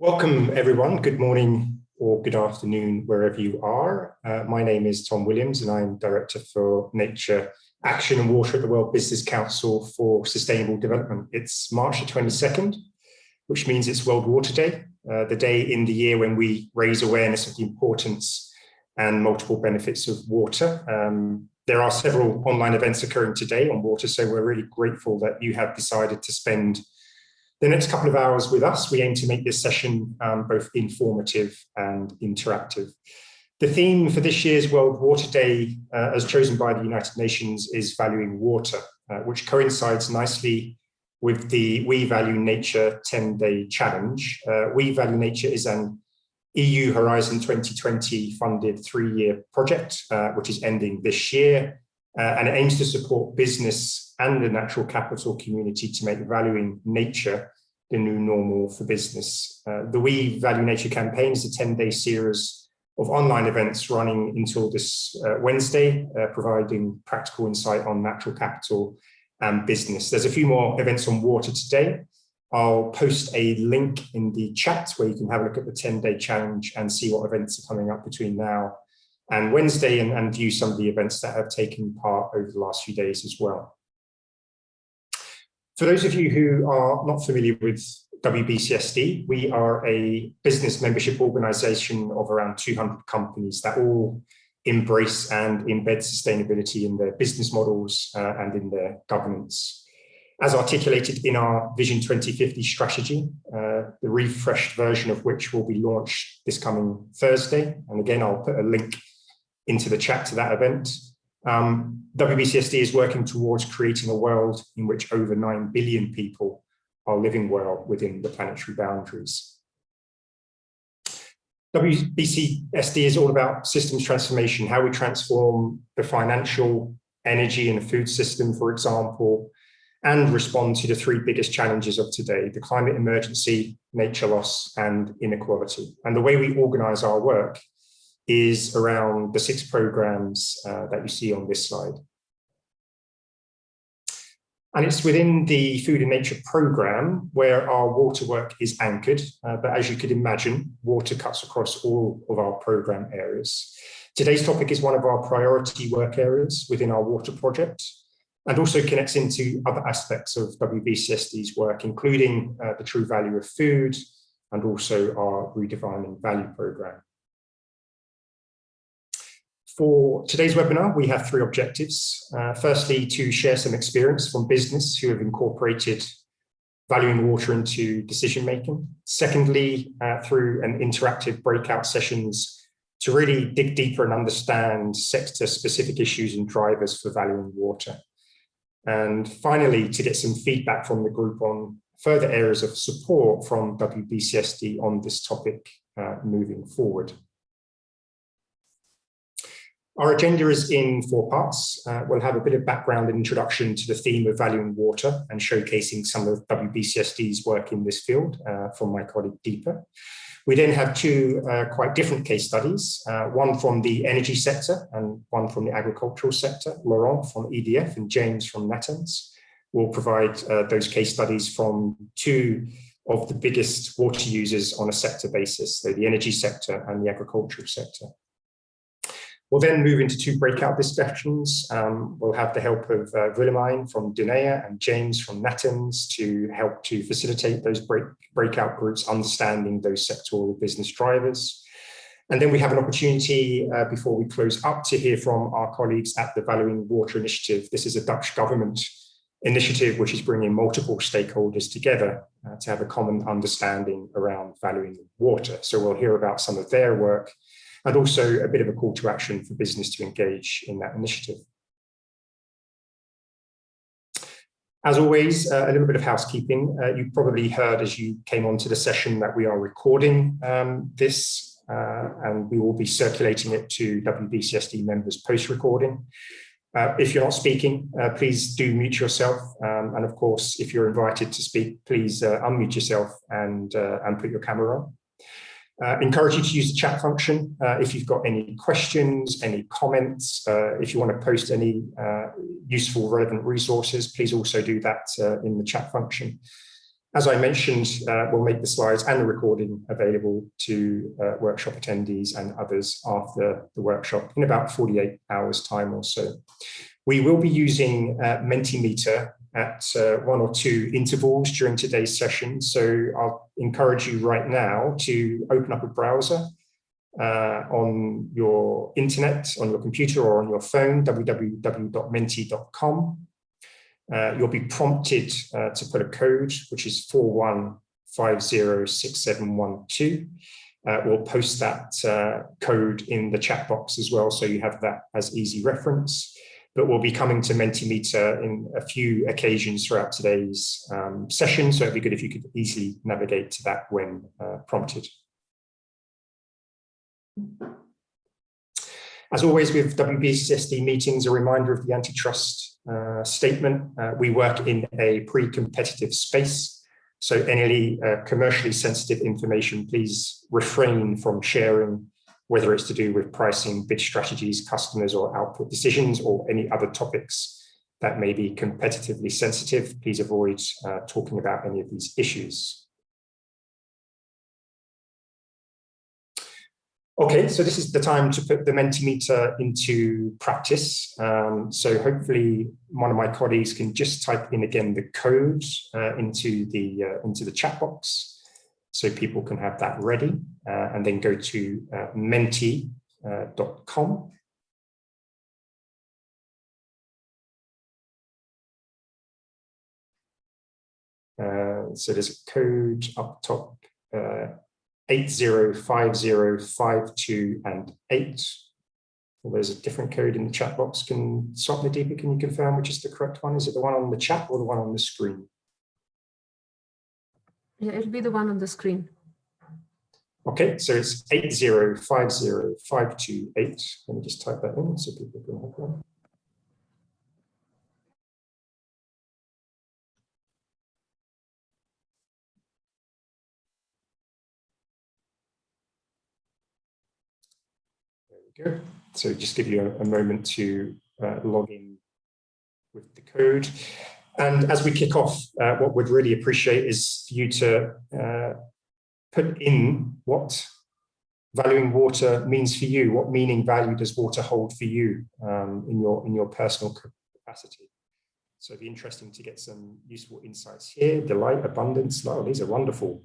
Welcome, everyone. Good morning or good afternoon, wherever you are. My name is Tom Williams, and I'm Director for Nature, Action and Water at the World Business Council for Sustainable Development. It's March the 22nd, which means it's World Water Day, the day in the year when we raise awareness of the importance and multiple benefits of water. There are several online events occurring today on water, so we're really grateful that you have decided to spend the next couple of hours with us. We aim to make this session both informative and interactive. The theme for this year's World Water Day, as chosen by the United Nations, is Valuing Water, which coincides nicely with the We Value Nature 10-day challenge. We Value Nature is an EU Horizon 2020 funded 3-year project, which is ending this year. And it aims to support business and the natural capital community to make valuing nature the new normal for business. The We Value Nature campaign is a 10-day series of online events running until this Wednesday, providing practical insight on natural capital and business. There's a few more events on water today. I'll post a link in the chat where you can have a look at the 10-day challenge and see what events are coming up between now and Wednesday, and view some of the events that have taken part over the last few days as well. For those of you who are not familiar with WBCSD, we are a business membership organization of around 200 companies that all embrace and embed sustainability in their business models and in their governance. As articulated in our Vision 2050 strategy, the refreshed version of which will be launched this coming Thursday. And again, I'll put a link into the chat to that event. WBCSD is working towards creating a world in which over 9 billion people are living well within the planetary boundaries. WBCSD is all about systems transformation, how we transform the financial, energy and food system, for example, and respond to the 3 biggest challenges of today: the climate emergency, nature loss, and inequality. And the way we organize our work is around the 6 programs that you see on this slide. And it's within the Food and Nature program where our water work is anchored. But as you could imagine, water cuts across all of our program areas. Today's topic is one of our priority work areas within our water project, and also connects into other aspects of WBCSD's work, including the true value of food and also our Redefining Value program. For today's webinar, we have 3 objectives. Firstly, to share some experience from business who have incorporated valuing water into decision-making. Secondly, through an interactive breakout sessions to really dig deeper and understand sector-specific issues and drivers for valuing water. And finally, to get some feedback from the group on further areas of support from WBCSD on this topic moving forward. Our agenda is in 4 parts. We'll have a bit of background and introduction to the theme of valuing water and showcasing some of WBCSD's work in this field from my colleague Deepa. We then have 2 quite different case studies, one from the energy sector and one from the agricultural sector. Laurent from EDF and James from Natanz will provide those case studies from 2 of the biggest water users on a sector basis, so the energy sector and the agricultural sector. We'll then move into 2 breakout discussions. We'll have the help of Willemijn from Dunea and James from Natanz to help to facilitate those breakout groups, understanding those sectoral business drivers. And then we have an opportunity before we close up to hear from our colleagues at the Valuing Water Initiative. This is a Dutch government initiative which is bringing multiple stakeholders together to have a common understanding around valuing water. So we'll hear about some of their work, and also a bit of a call to action for business to engage in that initiative. As always, a little bit of housekeeping. You probably heard as you came onto the session that we are recording this, and we will be circulating it to WBCSD members post-recording. If you're not speaking, please do mute yourself. And of course, if you're invited to speak, please unmute yourself and put your camera on. Encourage you to use the chat function if you've got any questions, any comments. If you want to post any useful, relevant resources, please also do that in the chat function. As I mentioned, we'll make the slides and the recording available to workshop attendees and others after the workshop in about 48 hours time or so. We will be using Mentimeter at 1 or 2 intervals during today's session. So I'll encourage you right now to open up a browser on your internet, on your computer or on your phone, www.menti.com. You'll be prompted to put a code, which is 41506712. We'll post that code in the chat box as well, so you have that as easy reference. But we'll be coming to Mentimeter in a few occasions throughout today's session, so it'd be good if you could easily navigate to that when prompted. As always with WBCSD meetings, a reminder of the antitrust statement. We work in a pre-competitive space, so any commercially sensitive information, please refrain from sharing, whether it's to do with pricing, bid strategies, customers, or output decisions, or any other topics that may be competitively sensitive. Please avoid talking about any of these issues. Okay, so this is the time to put the Mentimeter into practice. So hopefully one of my colleagues can just type in again the code into the chat box, so people can have that ready, and then go to menti.com. So there's a code up top, 805052 and 8. Well, there's a different code in the chat box. Can Swapnadeepa, can you confirm which is the correct one? Is it the one on the chat or the one on the screen? Yeah, it'll be the one on the screen. Okay, so it's 8050528. Let me just type that in so people can have one. There we go. So just give you a moment to log in with the code. And as we kick off, what we'd really appreciate is for you to put in what valuing water means for you. What meaning, value does water hold for you in your personal capacity? So it'd be interesting to get some useful insights here. Delight, abundance. Oh, these are wonderful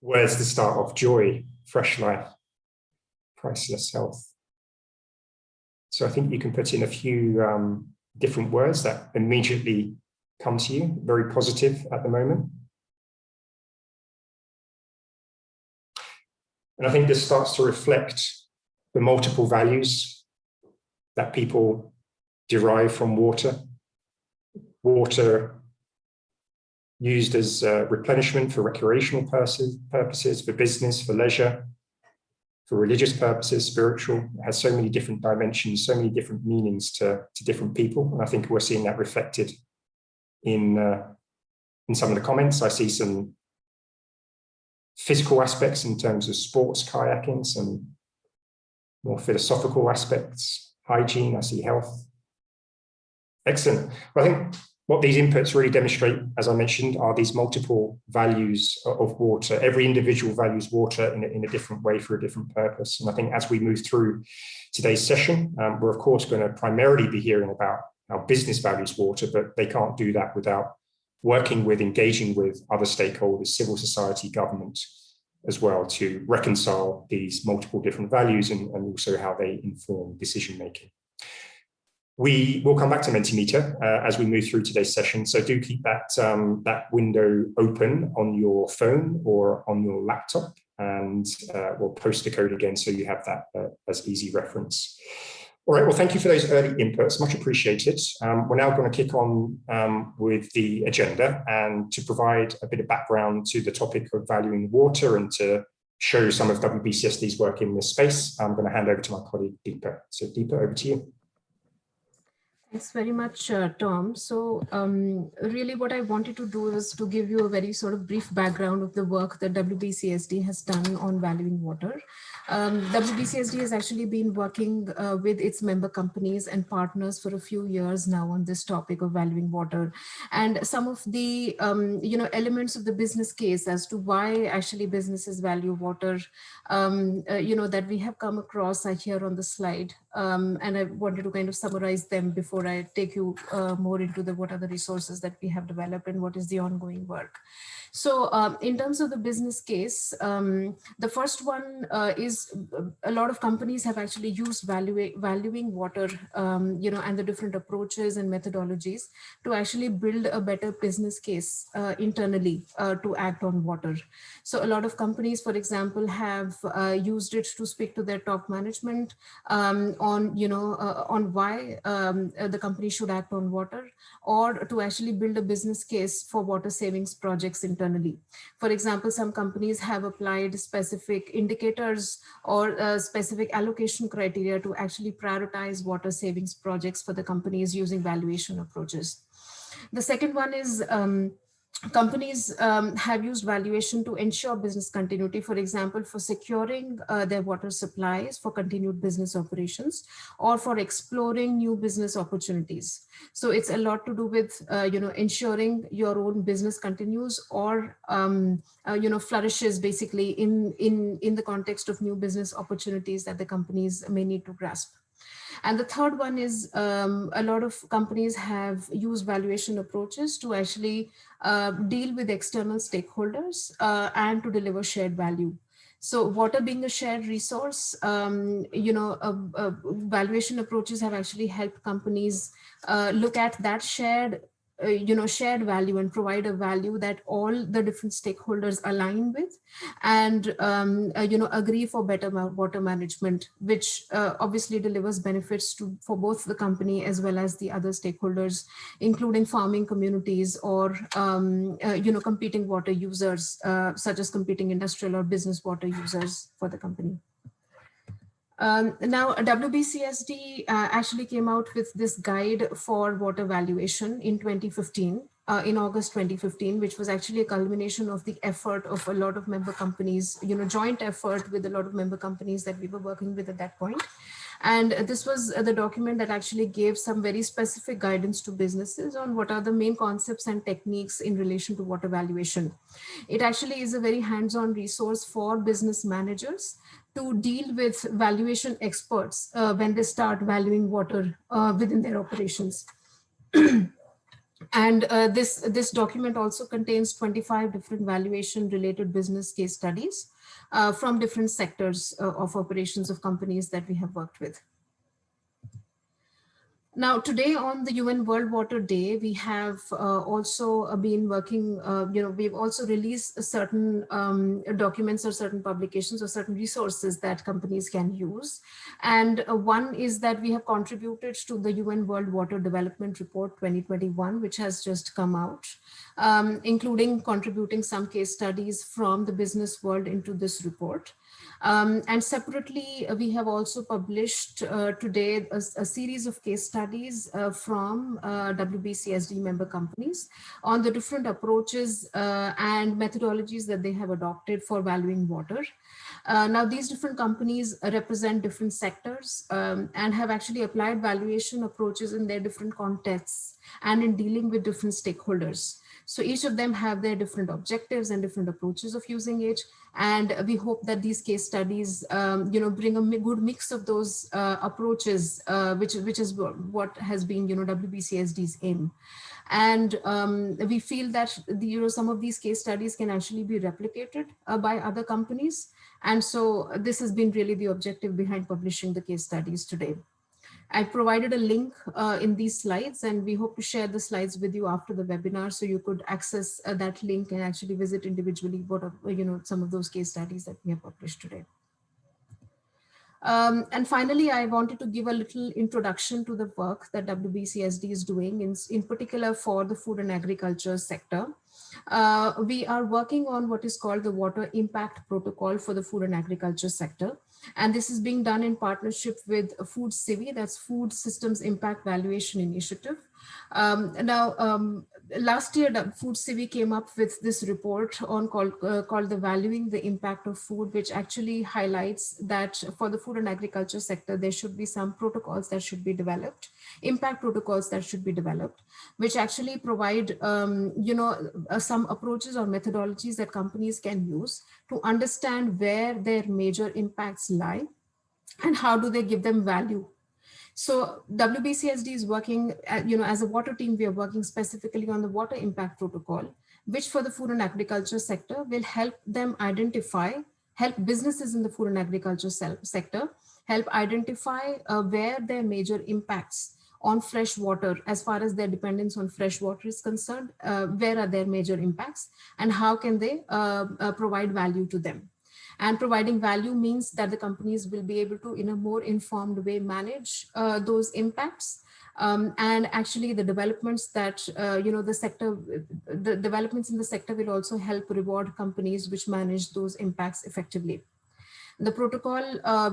words to start off. Joy, fresh life, priceless health. So I think you can put in a few different words that immediately come to you, very positive at the moment. And I think this starts to reflect the multiple values that people derive from water. Water used as replenishment for recreational purposes, for business, for leisure, for religious purposes, spiritual. It has so many different dimensions, so many different meanings to different people. And I think we're seeing that reflected in some of the comments. I see some physical aspects in terms of sports, kayaking, some more philosophical aspects, hygiene, I see health. Excellent. Well, I think what these inputs really demonstrate, as I mentioned, are these multiple values of water. Every individual values water in a different way for a different purpose. And I think as we move through today's session, we're of course going to primarily be hearing about how business values water, but they can't do that without working with, engaging with other stakeholders, civil society, government as well, to reconcile these multiple different values and also how they inform decision making. We will come back to Mentimeter as we move through today's session. So do keep that window open on your phone or on your laptop, and we'll post the code again so you have that as easy reference. All right, well, thank you for those early inputs, much appreciated. We're now going to kick on with the agenda, and to provide a bit of background to the topic of valuing water and to show some of WBCSD's work in this space, I'm going to hand over to my colleague, Deepa. So Deepa, over to you. Thanks very much, Tom. So really what I wanted to do is to give you a very sort of brief background of the work that WBCSD has done on valuing water. WBCSD has actually been working with its member companies and partners for a few years now on this topic of valuing water. And some of the elements of the business case as to why actually businesses value water, that we have come across are here on the slide. And I wanted to kind of summarize them before I take you more into the what are the resources that we have developed and what is the ongoing work. So in terms of the business case, the first one is a lot of companies have actually used valuing water, and the different approaches and methodologies to actually build a better business case internally to act on water. So a lot of companies, for example, have used it to speak to their top management on why the company should act on water, or to actually build a business case for water savings projects internally. For example, some companies have applied specific indicators or specific allocation criteria to actually prioritize water savings projects for the companies using valuation approaches. The second one is companies have used valuation to ensure business continuity, for example, for securing their water supplies for continued business operations or for exploring new business opportunities. So it's a lot to do with, ensuring your own business continues or, flourishes basically in the context of new business opportunities that the companies may need to grasp. And the third one is a lot of companies have used valuation approaches to actually deal with external stakeholders and to deliver shared value. So water being a shared resource, valuation approaches have actually helped companies look at that shared value and provide a value that all the different stakeholders align with and agree for better water management, which obviously delivers benefits for both the company as well as the other stakeholders, including farming communities or competing water users, such as competing industrial or business water users for the company. Now, WBCSD actually came out with this guide for water valuation in 2015, in August 2015, which was actually a culmination of the effort of a lot of member companies, joint effort with a lot of member companies that we were working with at that point. And this was the document that actually gave some very specific guidance to businesses on what are the main concepts and techniques in relation to water valuation. It actually is a very hands-on resource for business managers to deal with valuation experts when they start valuing water within their operations. And this document also contains 25 different valuation related business case studies from different sectors of operations of companies that we have worked with. Now, today on the UN World Water Day, we have also been working, we've also released certain documents or certain publications or certain resources that companies can use. And one is that we have contributed to the UN World Water Development Report 2021, which has just come out, including contributing some case studies from the business world into this report. And separately, we have also published today a series of case studies from WBCSD member companies on the different approaches and methodologies that they have adopted for valuing water. Now, these different companies represent different sectors and have actually applied valuation approaches in their different contexts and in dealing with different stakeholders. So each of them have their different objectives and different approaches of using it. And we hope that these case studies, bring a good mix of those approaches, which is what has been, WBCSD's aim. And we feel that some of these case studies can actually be replicated by other companies. And so this has been really the objective behind publishing the case studies today. I've provided a link in these slides, and we hope to share the slides with you after the webinar, so you could access that link and actually visit individually what are, some of those case studies that we have published today. And finally, I wanted to give a little introduction to the work that WBCSD is doing, in particular for the food and agriculture sector. We are working on what is called the Water Impact Protocol for the food and agriculture sector. And this is being done in partnership with Food Civi, that's Food Systems Impact Valuation Initiative. Last year, the Food Civi came up with this report on called the Valuing the Impact of Food, which actually highlights that for the food and agriculture sector, there should be some protocols that should be developed, impact protocols that should be developed, which actually provide, some approaches or methodologies that companies can use to understand where their major impacts lie and how do they give them value. So WBCSD is working, as a water team, we are working specifically on the water impact protocol, which for the food and agriculture sector will help them identify, help businesses in the food and agriculture sector, help identify where their major impacts on fresh water, as far as their dependence on fresh water is concerned, where are their major impacts and how can they provide value to them. And providing value means that the companies will be able to, in a more informed way, manage those impacts. And actually the developments that, the developments in the sector will also help reward companies which manage those impacts effectively. The protocol,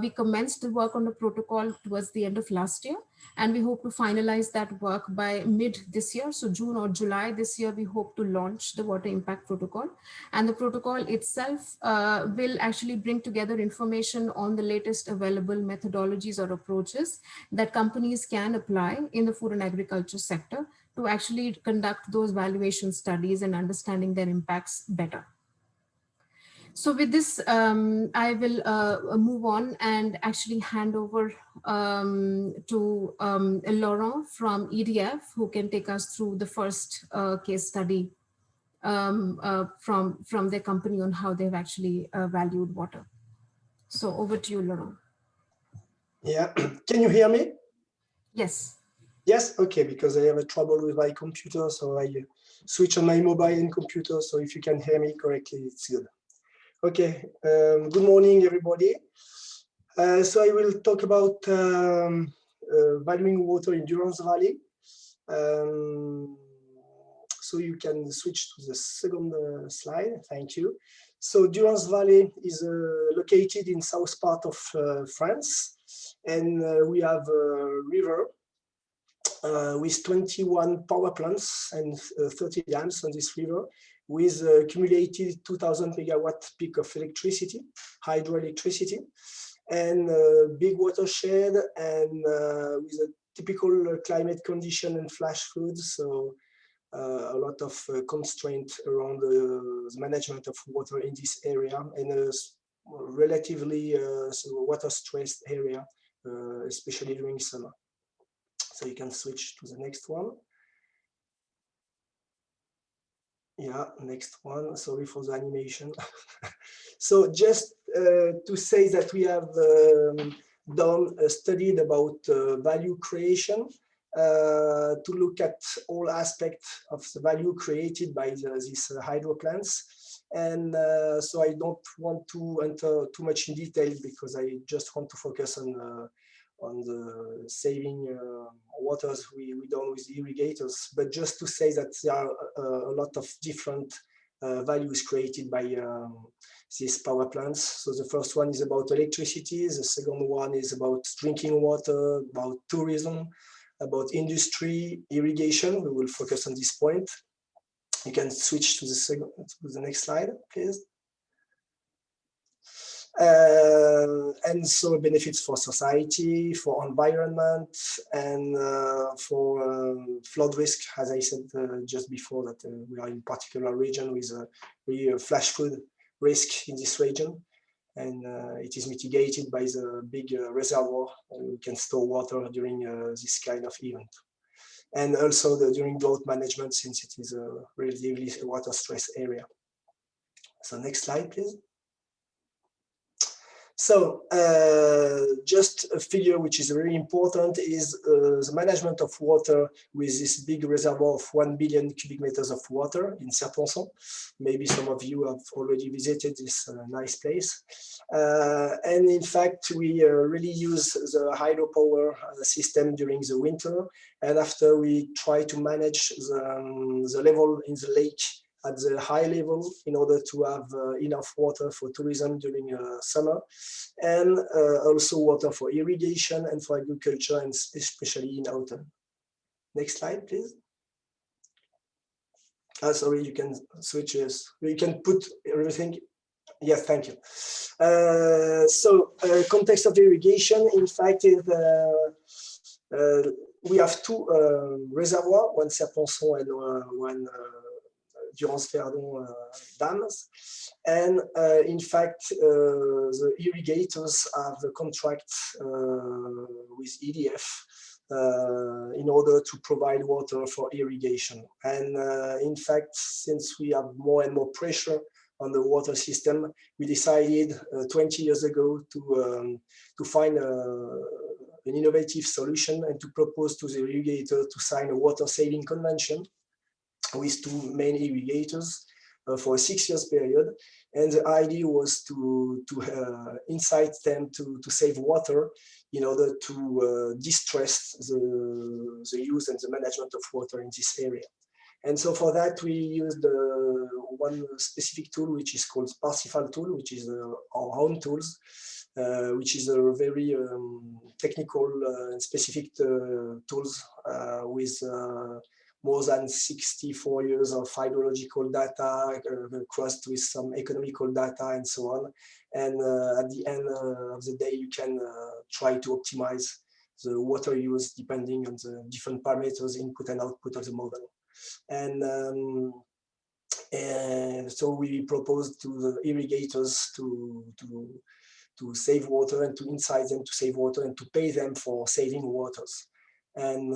we commenced the work on the protocol towards the end of last year, and we hope to finalize that work by mid this year. So June or July this year, we hope to launch the water impact protocol. And the protocol itself will actually bring together information on the latest available methodologies or approaches that companies can apply in the food and agriculture sector to actually conduct those valuation studies and understanding their impacts better. So with this, I will move on and actually hand over to Laurent from EDF, who can take us through the first case study from their company on how they've actually valued water. So over to you, Laurent. Yeah, can you hear me? Yes. Yes, okay, because I have a trouble with my computer, so I switch on my mobile and computer, so if you can hear me correctly, it's good. Okay, good morning, everybody. So I will talk about valuing water in Durance Valley. So you can switch to the second slide, thank you. So Durance Valley is located in south part of France, and we have a river with 21 power plants and 30 dams on this river, with accumulated 2,000 megawatt peak of electricity, hydroelectricity, and big watershed, and with a typical climate condition and flash floods. So a lot of constraint around the management of water in this area, and a relatively water stressed area, especially during summer. So you can switch to the next one. Yeah, next one. Sorry for the animation. So just to say that we have done a study about value creation to look at all aspects of the value created by these hydro plants. And so I don't want to enter too much in detail, because I just want to focus on the saving waters we done with the irrigators, but just to say that there are a lot of different values created by these power plants. So the first one is about electricity, the second one is about drinking water, about tourism, about industry, irrigation. We will focus on this point. You can switch to the next slide, please. And so benefits for society, for environment, and for flood risk, as I said just before, that we are in a particular region with a flash flood risk in this region, and it is mitigated by the big reservoir, and we can store water during this kind of event. And also during drought management, since it is a relatively water stress area. So next slide, please. So just a figure which is very important is the management of water with this big reservoir of 1 billion cubic meters of water in Serponçon. Maybe some of you have already visited this nice place. And in fact, we really use the hydropower system during the winter. And after we try to manage the level in the lake at the high level in order to have enough water for tourism during summer, and also water for irrigation and for agriculture, and especially in autumn. Next slide, please. Sorry, you can switch. Yes, you can put everything. Yes, thank you. Context of irrigation, in fact, is we have two reservoirs, one Serpenson and one Durance-Verdon dams. And in fact, the irrigators have a contract with EDF in order to provide water for irrigation. And in fact, since we have more and more pressure on the water system, we decided 20 years ago to find an innovative solution and to propose to the irrigator to sign a water saving convention with two main irrigators for a 6 years period. And the idea was to incite them to save water in order to distress the use and the management of water in this area. And so for that, we used one specific tool, which is called Parsifal tool, which is our own tools, which is a very technical and specific tools with more than 64 years of hydrological data, crossed with some economical data and so on. And at the end of the day, you can try to optimize the water use depending on the different parameters, input and output of the model. And so we proposed to the irrigators to save water and to incite them to save water and to pay them for saving waters. And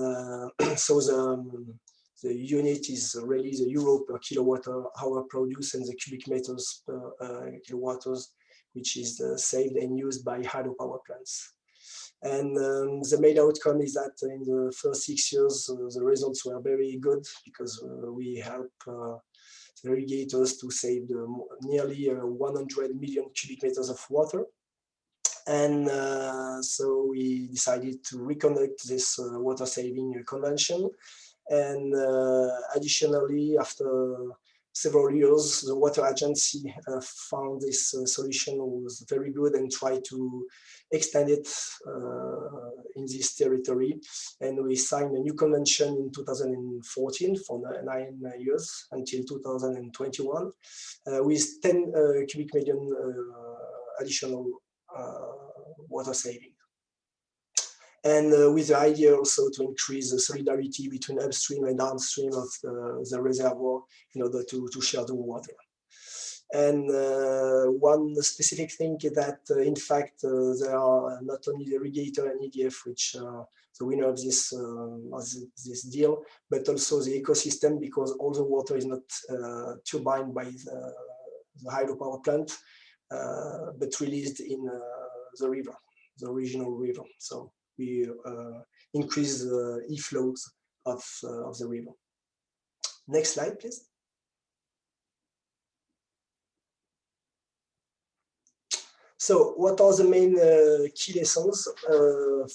so the unit is really the euro per kilowatt hour produced and the cubic meters per kilowatts, which is saved and used by hydropower plants. And the main outcome is that in the first 6 years, the results were very good because we helped the irrigators to save nearly 100 million cubic meters of water. And so we decided to reconduct this water saving convention. And additionally, after several years, the water agency found this solution was very good and tried to extend it in this territory. And we signed a new convention in 2014 for 9 years until 2021 with 10 cubic million additional water saving. And with the idea also to increase the solidarity between upstream and downstream of the reservoir in order to share the water. And one specific thing is that, in fact, there are not only the irrigator and EDF, which the winner of this deal, but also the ecosystem, because all the water is not turbined by the hydropower plant, but released in the river, the regional river. So we increase the e-flows of the river. Next slide, please. So what are the main key lessons?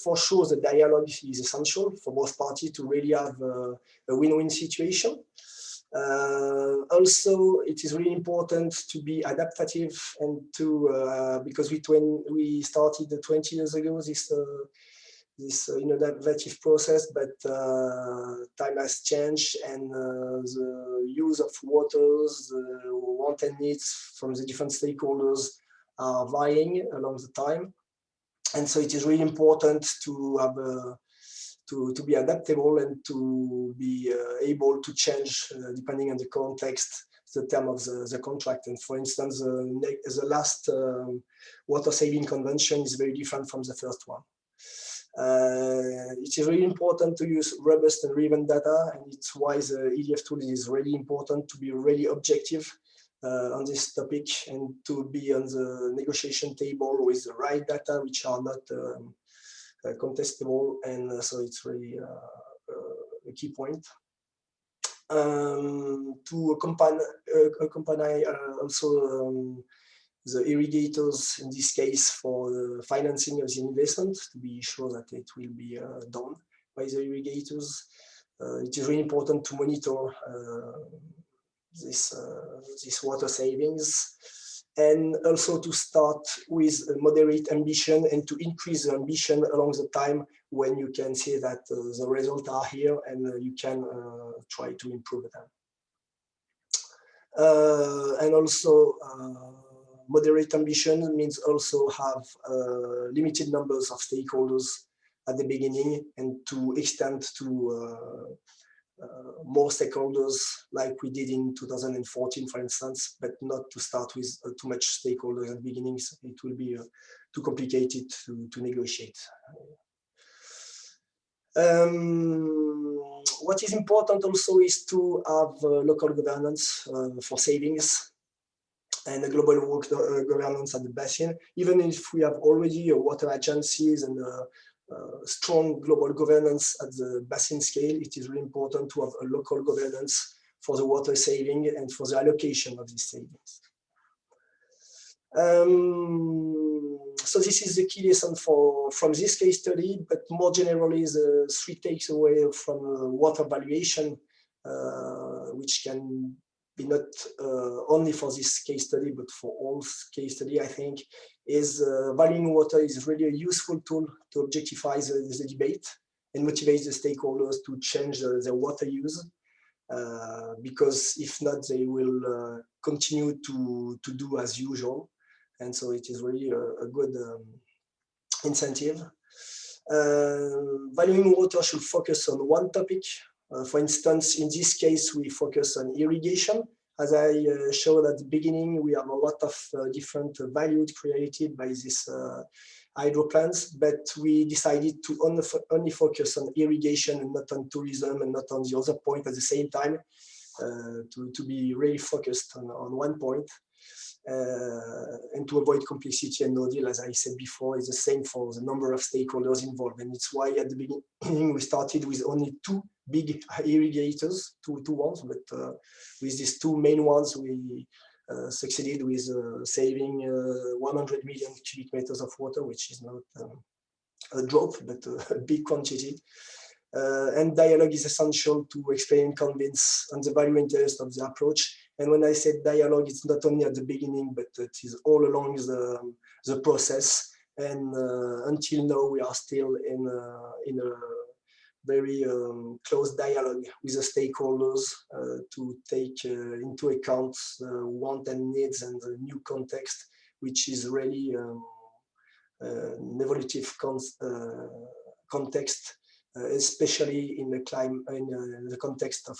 For sure, the dialogue is essential for both parties to really have a win-win situation. Also, it is really important to be adaptive and to, because when we started 20 years ago, this innovative process, but time has changed, and the use of waters, the want and needs from the different stakeholders are varying along the time. And so it is really important to have to be adaptable and to be able to change depending on the context, the term of the contract. And for instance, the last water saving convention is very different from the first one. It is really important to use robust and relevant data, and it's why the EDF tool is really important to be really objective on this topic and to be on the negotiation table with the right data, which are not contestable. And so it's really a key point. To accompany also the irrigators in this case for the financing of the investment, to be sure that it will be done by the irrigators. It is really important to monitor this water savings, and also to start with a moderate ambition and to increase the ambition along the time when you can see that the results are here and you can try to improve them. And also moderate ambition means also have limited numbers of stakeholders at the beginning and to extend to more stakeholders like we did in 2014, for instance, but not to start with too much stakeholders at the beginning. It will be too complicated to negotiate. What is important also is to have local governance for savings and a global governance at the basin. Even if we have already water agencies and strong global governance at the basin scale, it is really important to have a local governance for the water saving and for the allocation of these savings. So this is the key lesson from this case study, but more generally the 3 takes away from water valuation, which can be not only for this case study, but for all case study, I think, is valuing water is really a useful tool to objectify the debate and motivate the stakeholders to change their water use. Because if not, they will continue to do as usual. And so it is really a good incentive. Valuing water should focus on one topic. For instance, in this case, we focus on irrigation. As I showed at the beginning, we have a lot of different values created by these hydro plants, but we decided to only focus on irrigation and not on tourism and not on the other point at the same time, to be really focused on one point. And to avoid complexity and no deal, as I said before, is the same for the number of stakeholders involved. And it's why at the beginning we started with only 2 big irrigators, two ones, but with these 2 main ones, we succeeded with saving 100 million cubic meters of water, which is not a drop, but a big quantity. And dialogue is essential to explain and convince on the value interest of the approach. And when I said dialogue, it's not only at the beginning, but it is all along the process. And until now, we are still in a very close dialogue with the stakeholders to take into account want and needs and the new context, which is really an evolutive context, especially in the context of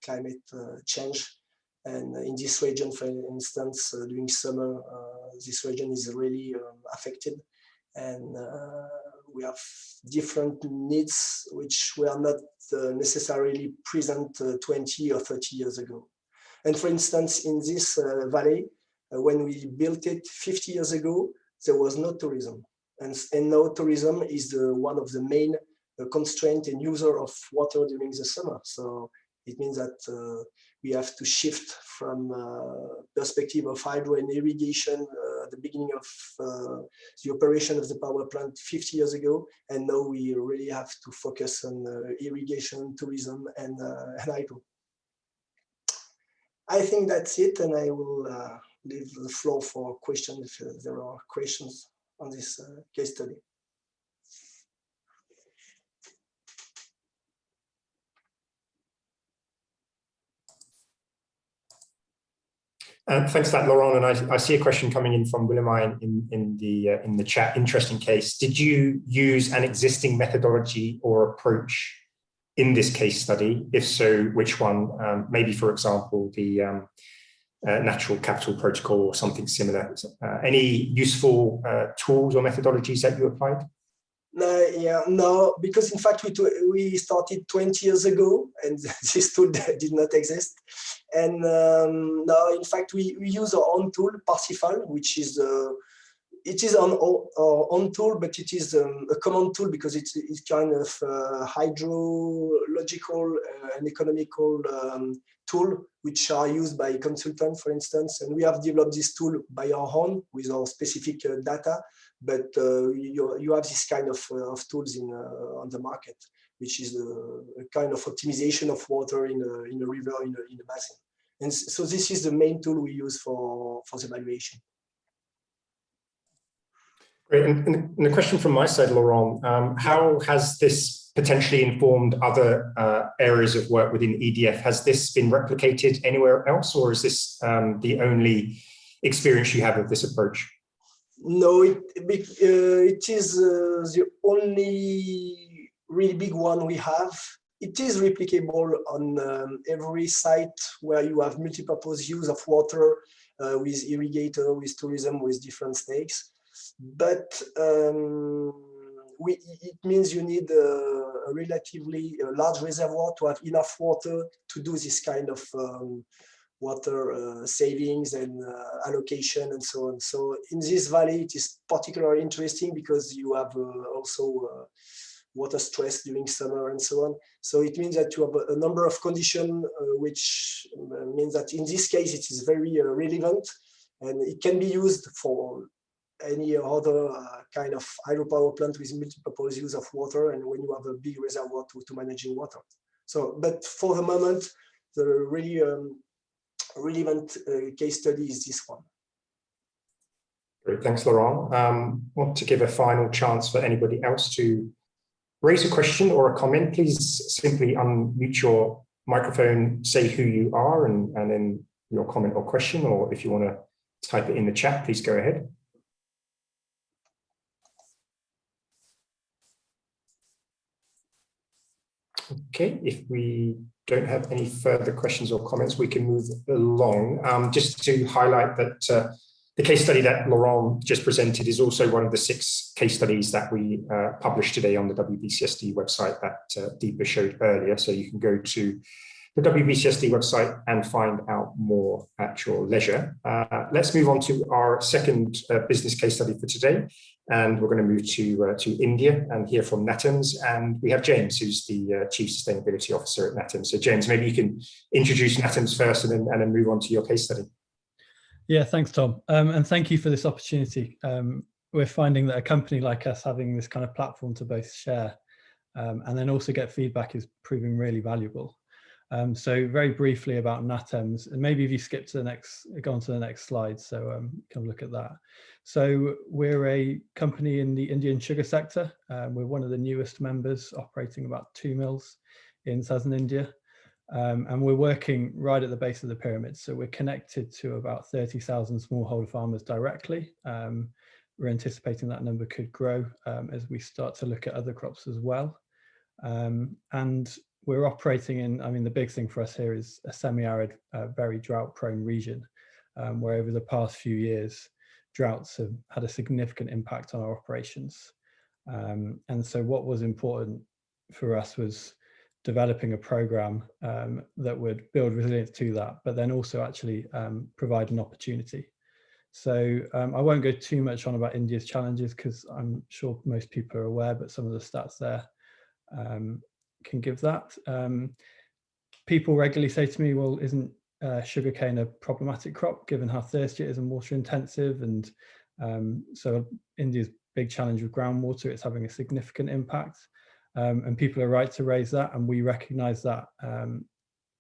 climate change. And in this region, for instance, during summer, this region is really affected. And we have different needs which were not necessarily present 20 or 30 years ago. And for instance, in this valley, when we built it 50 years ago, there was no tourism. And now tourism is one of the main constraint and user of water during the summer. So it means that we have to shift from perspective of hydro and irrigation at the beginning of the operation of the power plant 50 years ago, and now we really have to focus on irrigation, tourism, and hydro. I think that's it, and I will leave the floor for questions if there are questions on this case study. Thanks for that, Laurent. And I see a question coming in from Willemijn in the chat. Interesting case. Did you use an existing methodology or approach in this case study? If so, which one? Maybe, for example, the natural capital protocol or something similar. Any useful tools or methodologies that you applied? No, because in fact we started 20 years ago and this tool did not exist. And no, in fact we use our own tool, Parsifal, which is it is our own tool, but it is a common tool because it's kind of hydrological and economical tool which are used by consultants, for instance. And we have developed this tool by our own with our specific data. But you have this kind of tools on the market, which is a kind of optimization of water in a river, in a basin. And so this is the main tool we use for the valuation. Great. And a question from my side, Laurent, how has this potentially informed other areas of work within EDF? Has this been replicated anywhere else, or is this the only experience you have of this approach? No, it is the only really big one we have. It is replicable on every site where you have multi-purpose use of water with irrigator, with tourism, with different stakes. But it means you need a relatively large reservoir to have enough water to do this kind of water savings and allocation and so on. So in this valley, it is particularly interesting because you have also water stress during summer and so on. So it means that you have a number of conditions, which means that in this case, it is very relevant, and it can be used for any other kind of hydropower plant with multi-purpose use of water, and when you have a big reservoir to managing water. So, but for the moment, the really relevant case study is this one. Great, thanks, Laurent. I want to give a final chance for anybody else to raise a question or a comment. Please simply unmute your microphone, say who you are, and then your comment or question, or if you want to type it in the chat, please go ahead. Okay, if we don't have any further questions or comments, we can move along. Just to highlight that the case study that Laurent just presented is also one of the 6 case studies that we published today on the WBCSD website that Deepa showed earlier. So you can go to the WBCSD website and find out more at your leisure. Let's move on to our second business case study for today. And we're going to move to India and hear from NATAMS. And we have James, who's the Chief Sustainability Officer at NATAMS. So James, maybe you can introduce NATAMS first and then move on to your case study. Yeah, thanks, Tom. And thank you for this opportunity. We're finding that a company like us having this kind of platform to both share and then also get feedback is proving really valuable. So very briefly about NATAMS, and maybe if you skip to the next, go on to the next slide, so come look at that. So we're a company in the Indian sugar sector. We're one of the newest members, operating about 2 mills in southern India. And we're working right at the base of the pyramid. So we're connected to about 30,000 smallholder farmers directly. We're anticipating that number could grow as we start to look at other crops as well. And we're operating in, I mean, the big thing for us here is a semi-arid, very drought-prone region, where over the past few years, droughts have had a significant impact on our operations. And so what was important for us was developing a program that would build resilience to that, but then also actually provide an opportunity. So I won't go too much on about India's challenges because I'm sure most people are aware, but some of the stats there can give that. People regularly say to me, well, isn't sugarcane a problematic crop given how thirsty it is and water intensive? And so India's big challenge with groundwater, it's having a significant impact. And people are right to raise that, and we recognize that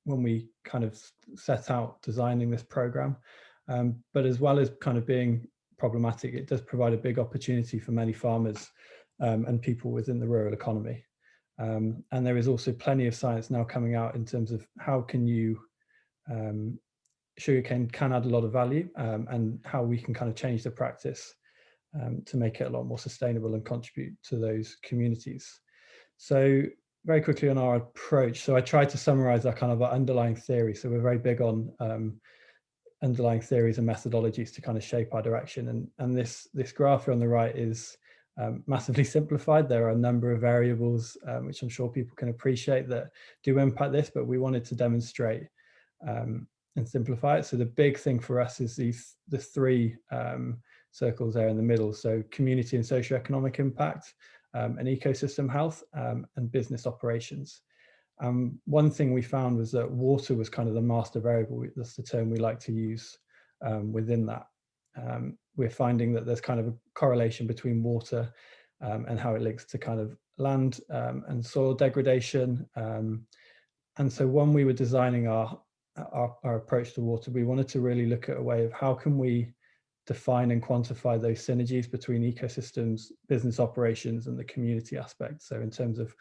when we kind of set out designing this program. But as well as kind of being problematic, it does provide a big opportunity for many farmers and people within the rural economy. And there is also plenty of science now coming out in terms of how can you, sugarcane can add a lot of value and how we can kind of change the practice to make it a lot more sustainable and contribute to those communities. So very quickly on our approach. So I tried to summarize our kind of our underlying theory. So we're very big on underlying theories and methodologies to kind of shape our direction. And this graph here on the right is massively simplified. There are a number of variables, which I'm sure people can appreciate, that do impact this, but we wanted to demonstrate and simplify it. So the big thing for us is the 3 circles there in the middle. So community and socioeconomic impact, and ecosystem health, and business operations. One thing we found was that water was kind of the master variable. That's the term we like to use within that. We're finding that there's kind of a correlation between water and how it links to kind of land and soil degradation. And so when we were designing our our approach to water, we wanted to really look at a way of how can we define and quantify those synergies between ecosystems, business operations, and the community aspect. So in terms of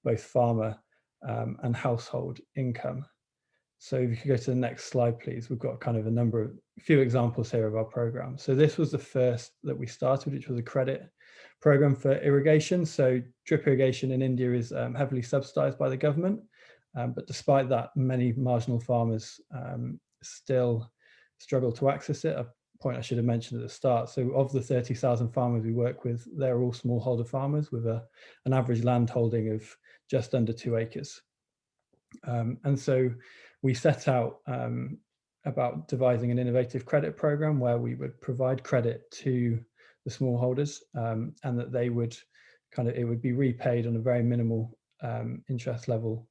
both farmer and household income. So if you could go to the next slide, please. We've got kind of a few examples here of our program. So this was the first that we started, which was a credit program for irrigation. So drip irrigation in India is heavily subsidized by the government. But despite that, many marginal farmers still struggle to access it. A point I should have mentioned at the start. So of the 30,000 farmers we work with, they're all smallholder farmers with an average land holding of just under 2 acres. And so we set out about devising an innovative credit program where we would provide credit to the smallholders and that they would it would be repaid on a very minimal interest level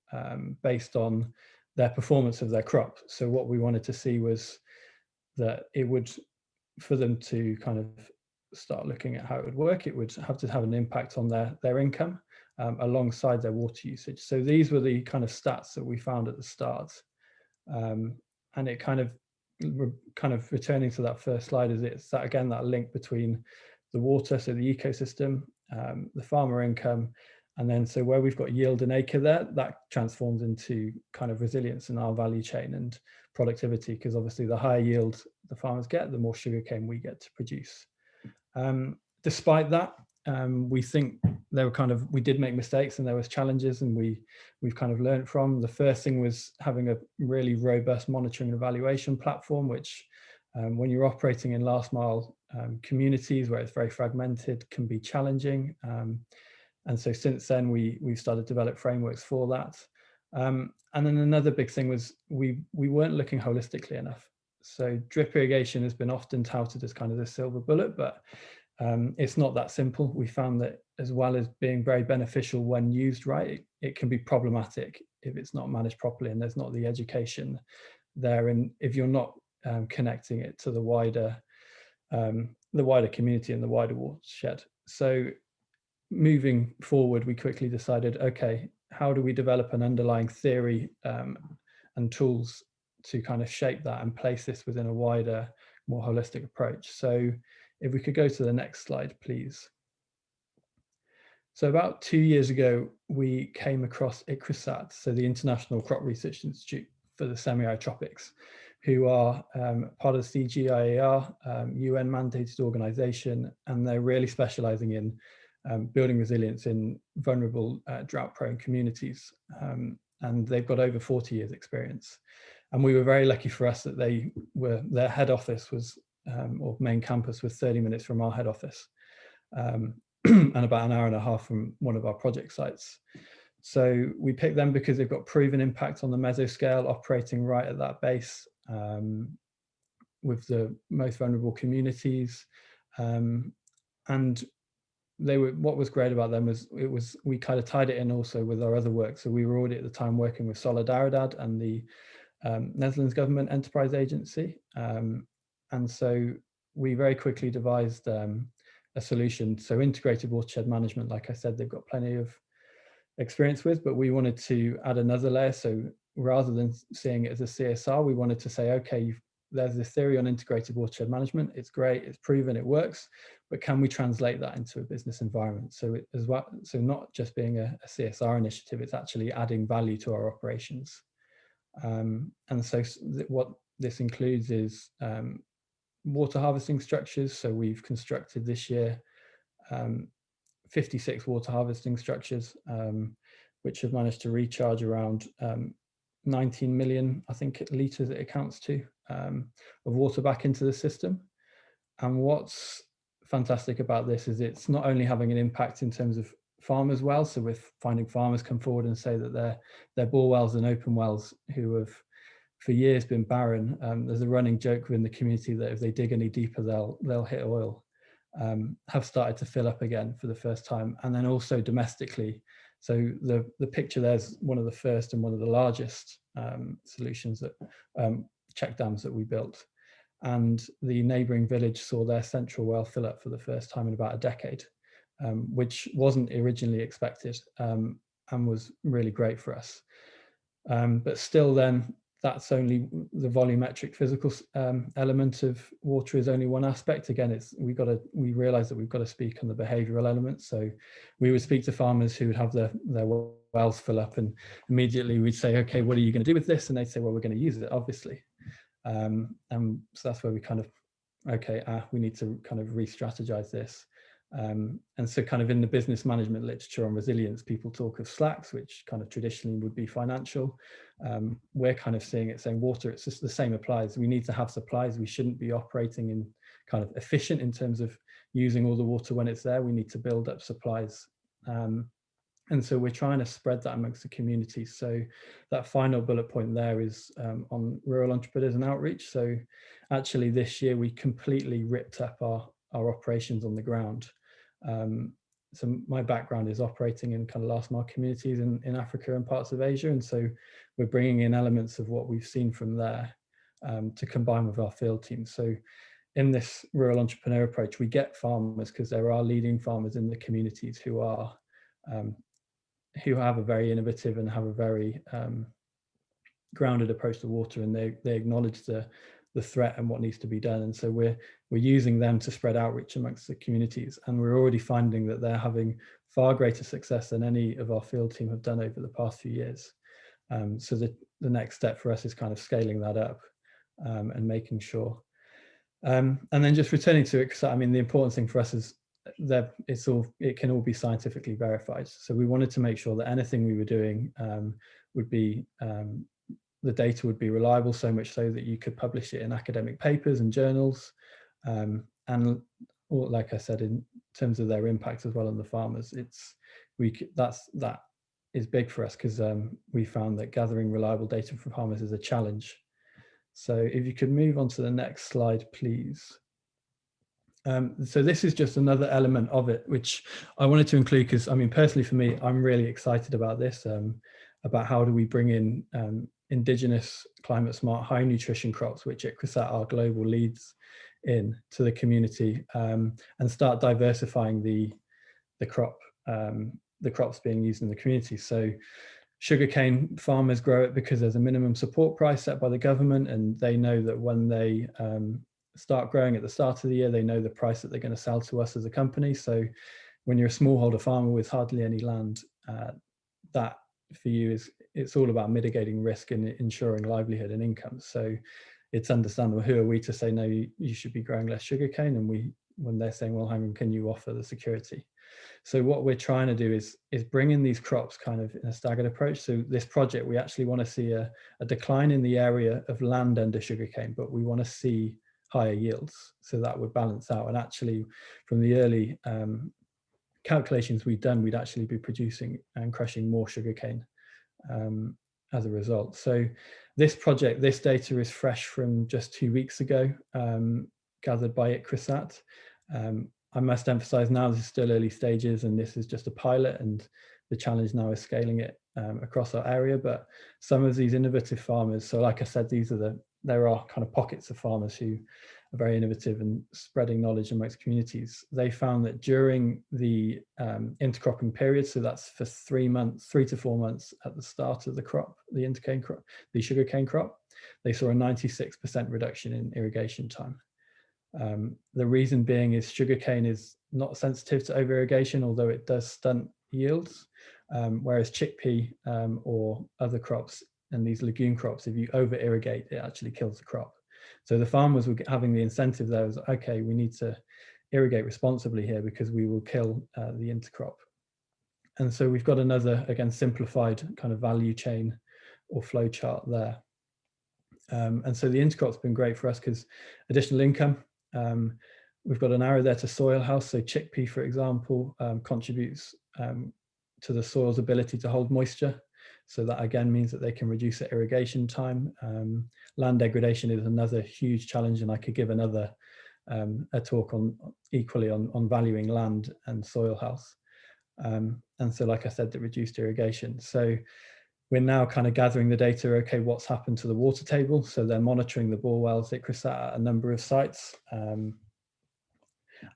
based on their performance of their crop. So what we wanted to see was that it would, for them to kind of start looking at how it would work, it would have to have an impact on their income alongside their water usage. So these were the kind of stats that we found at the start. And it kind of returning to that first slide, is it's that, again, that link between the water, so the ecosystem, the farmer income, and then so where we've got yield an acre there, that transforms into kind of resilience in our value chain and productivity, because obviously the higher yield the farmers get, the more sugarcane we get to produce. Despite that, we think we did make mistakes and there was challenges, and we've kind of learned from. The first thing was having a really robust monitoring and evaluation platform, which when you're operating in last mile communities where it's very fragmented can be challenging. And so since then we've started to develop frameworks for that. And then another big thing was we weren't looking holistically enough. So drip irrigation has been often touted as kind of the silver bullet, but it's not that simple. We found that as well as being very beneficial when used right, it can be problematic if it's not managed properly and there's not the education there, and if you're not connecting it to the wider community and the wider watershed. So moving forward, we quickly decided, okay, how do we develop an underlying theory and tools to kind of shape that and place this within a wider, more holistic approach? So if we could go to the next slide, please. So about 2 years ago, we came across ICRISAT, so the International Crop Research Institute for the Semi-Arid Tropics, who are part of the CGIAR, UN mandated organization, and they're really specializing in building resilience in vulnerable drought-prone communities. And they've got over 40 years experience. And we were very lucky for us that their head office was, or main campus was 30 minutes from our head office, and about an hour and a half from one of our project sites. So we picked them because they've got proven impact on the mesoscale, operating right at that base with the most vulnerable communities. And what was great about them was we kind of tied it in also with our other work. So we were already at the time working with Solidaridad and the Netherlands Government Enterprise Agency. And so we very quickly devised a solution. So integrated watershed management, like I said, they've got plenty of experience with, but we wanted to add another layer. So rather than seeing it as a CSR, we wanted to say, okay, there's this theory on integrated watershed management. It's great, it's proven, it works, but can we translate that into a business environment? So so not just being a CSR initiative, it's actually adding value to our operations. And so what this includes is water harvesting structures. So we've constructed this year 56 water harvesting structures, which have managed to recharge around 19 million, I think, litres it accounts to, of water back into the system. And what's fantastic about this is it's not only having an impact in terms of farmers' wells, so we're finding farmers come forward and say that their bore wells and open wells who have for years been barren, there's a running joke within the community that if they dig any deeper, they'll hit oil, have started to fill up again for the first time. And then also domestically, so the picture there's one of the first and one of the largest solutions that check dams that we built, and the neighbouring village saw their central well fill up for the first time in about a decade, which wasn't originally expected, and was really great for us. But still then, that's only the volumetric physical element of water is only one aspect. Again, we realize that we've got to speak on the behavioral elements. So we would speak to farmers who would have their wells fill up, and immediately we'd say, okay, what are you going to do with this? And they'd say, well, we're going to use it, obviously. And so that's where we kind of, okay, we need to kind of re-strategize this. And so kind of in the business management literature on resilience, people talk of slacks, which kind of traditionally would be financial. We're kind of seeing it saying water, it's just the same applies. We need to have supplies. We shouldn't be operating in kind of efficient in terms of using all the water when it's there. We need to build up supplies. And so we're trying to spread that amongst the community. So that final bullet point there is on rural entrepreneurs and outreach. So actually this year we completely ripped up our operations on the ground. So my background is operating in kind of last mile communities in Africa and parts of Asia. And so we're bringing in elements of what we've seen from there to combine with our field teams. So in this rural entrepreneur approach, we get farmers because there are leading farmers in the communities who have a very innovative and have a very grounded approach to water, and they acknowledge the threat and what needs to be done. And so we're using them to spread outreach amongst the communities, and we're already finding that they're having far greater success than any of our field team have done over the past few years. So the next step for us is kind of scaling that up and making sure. And then just returning to it, because I mean the important thing for us is that it can all be scientifically verified. So we wanted to make sure that anything we were doing would be the data would be reliable, so much so that you could publish it in academic papers and journals. And like I said, in terms of their impact as well on the farmers, that is big for us, because we found that gathering reliable data from farmers is a challenge. So if you could move on to the next slide, please. So this is just another element of it, which I wanted to include, because I mean, personally for me, I'm really excited about this, about how do we bring in indigenous, climate smart, high nutrition crops, which ICRISAT are global leads in, to the community, and start diversifying the crops being used in the community. So sugarcane farmers grow it because there's a minimum support price set by the government, and they know that when they start growing at the start of the year, they know the price that they're going to sell to us as a company. So when you're a smallholder farmer with hardly any land, that for you it's all about mitigating risk and ensuring livelihood and income. So it's understandable. Who are we to say no, you should be growing less sugarcane? And when they're saying, well, hang on, can you offer the security? So what we're trying to do is bring in these crops kind of in a staggered approach. So this project, we actually want to see a decline in the area of land under sugarcane, but we want to see higher yields. So that would balance out. And actually from the early calculations we've done, we'd actually be producing and crushing more sugarcane as a result. So this project, this data is fresh from just 2 weeks ago, gathered by ICRISAT. I must emphasize now this is still early stages, and this is just a pilot, and the challenge now is scaling it across our area. But some of these innovative farmers, so like I said, there are kind of pockets of farmers who are very innovative and spreading knowledge amongst communities. They found that during the intercropping period, so that's for 3 to 4 months at the start of the crop, the sugarcane crop, they saw a 96% reduction in irrigation time. The reason being is sugarcane is not sensitive to over irrigation, although it does stunt yields, whereas chickpea or other crops and these legume crops, if you over irrigate, it actually kills the crop. So the farmers were having the incentive there was, okay, we need to irrigate responsibly here because we will kill the intercrop. And so we've got another, again, simplified kind of value chain or flow chart there. And so the intercrop's been great for us because additional income. We've got an arrow there to soil health. So chickpea, for example, contributes to the soil's ability to hold moisture. So that again means that they can reduce the irrigation time. Land degradation is another huge challenge, and I could give another a talk on equally on valuing land and soil health. And so, like I said, the reduced irrigation. So we're now kind of gathering the data. Okay, what's happened to the water table? So they're monitoring the bore wells, ICRISAT, at a number of sites.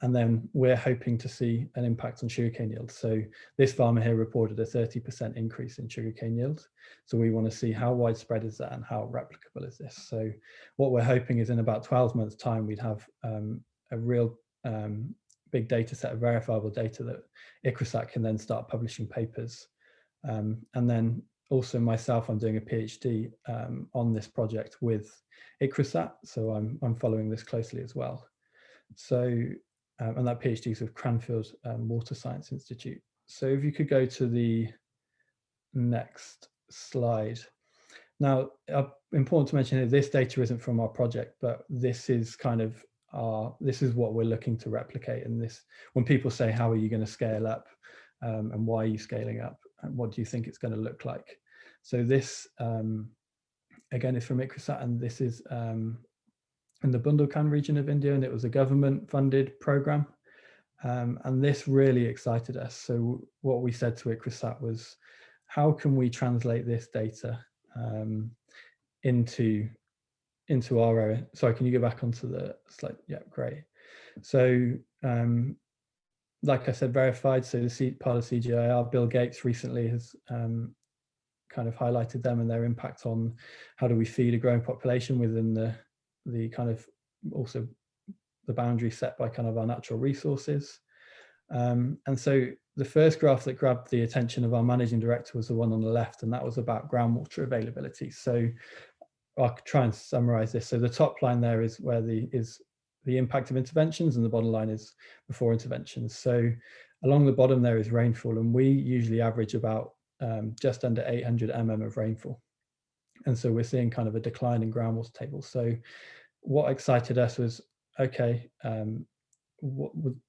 And then we're hoping to see an impact on sugarcane yield. So this farmer here reported a 30% increase in sugarcane yield. So we want to see how widespread is that and how replicable is this. So what we're hoping is in about 12 months time, we'd have a real big data set of verifiable data that ICRISAT can then start publishing papers. And then also myself, I'm doing a PhD on this project with ICRISAT. So I'm following this closely as well. So, and that PhD is with Cranfield Water Science Institute. So if you could go to the next slide. Now, important to mention here, this data isn't from our project, but this is kind of this is what we're looking to replicate. And this, when people say, how are you going to scale up and why are you scaling up? And what do you think it's going to look like? So this, again, is from ICRISAT, and this is in the Bundelkhand region of India, and it was a government funded program. And this really excited us. So what we said to ICRISAT was, how can we translate this data into our area? Sorry, can you go back onto the slide? Yeah, great. So like I said, verified. So the part of CGIAR, Bill Gates recently has kind of highlighted them and their impact on how do we feed a growing population within the kind of also the boundary set by kind of our natural resources. And so the first graph that grabbed the attention of our managing director was the one on the left, and that was about groundwater availability. So I'll try and summarize this. So the top line there is where the impact of interventions, and the bottom line is before interventions. So along the bottom there is rainfall, and we usually average about just under 800 mm of rainfall. And so we're seeing kind of a decline in groundwater tables. So what excited us was, okay, what would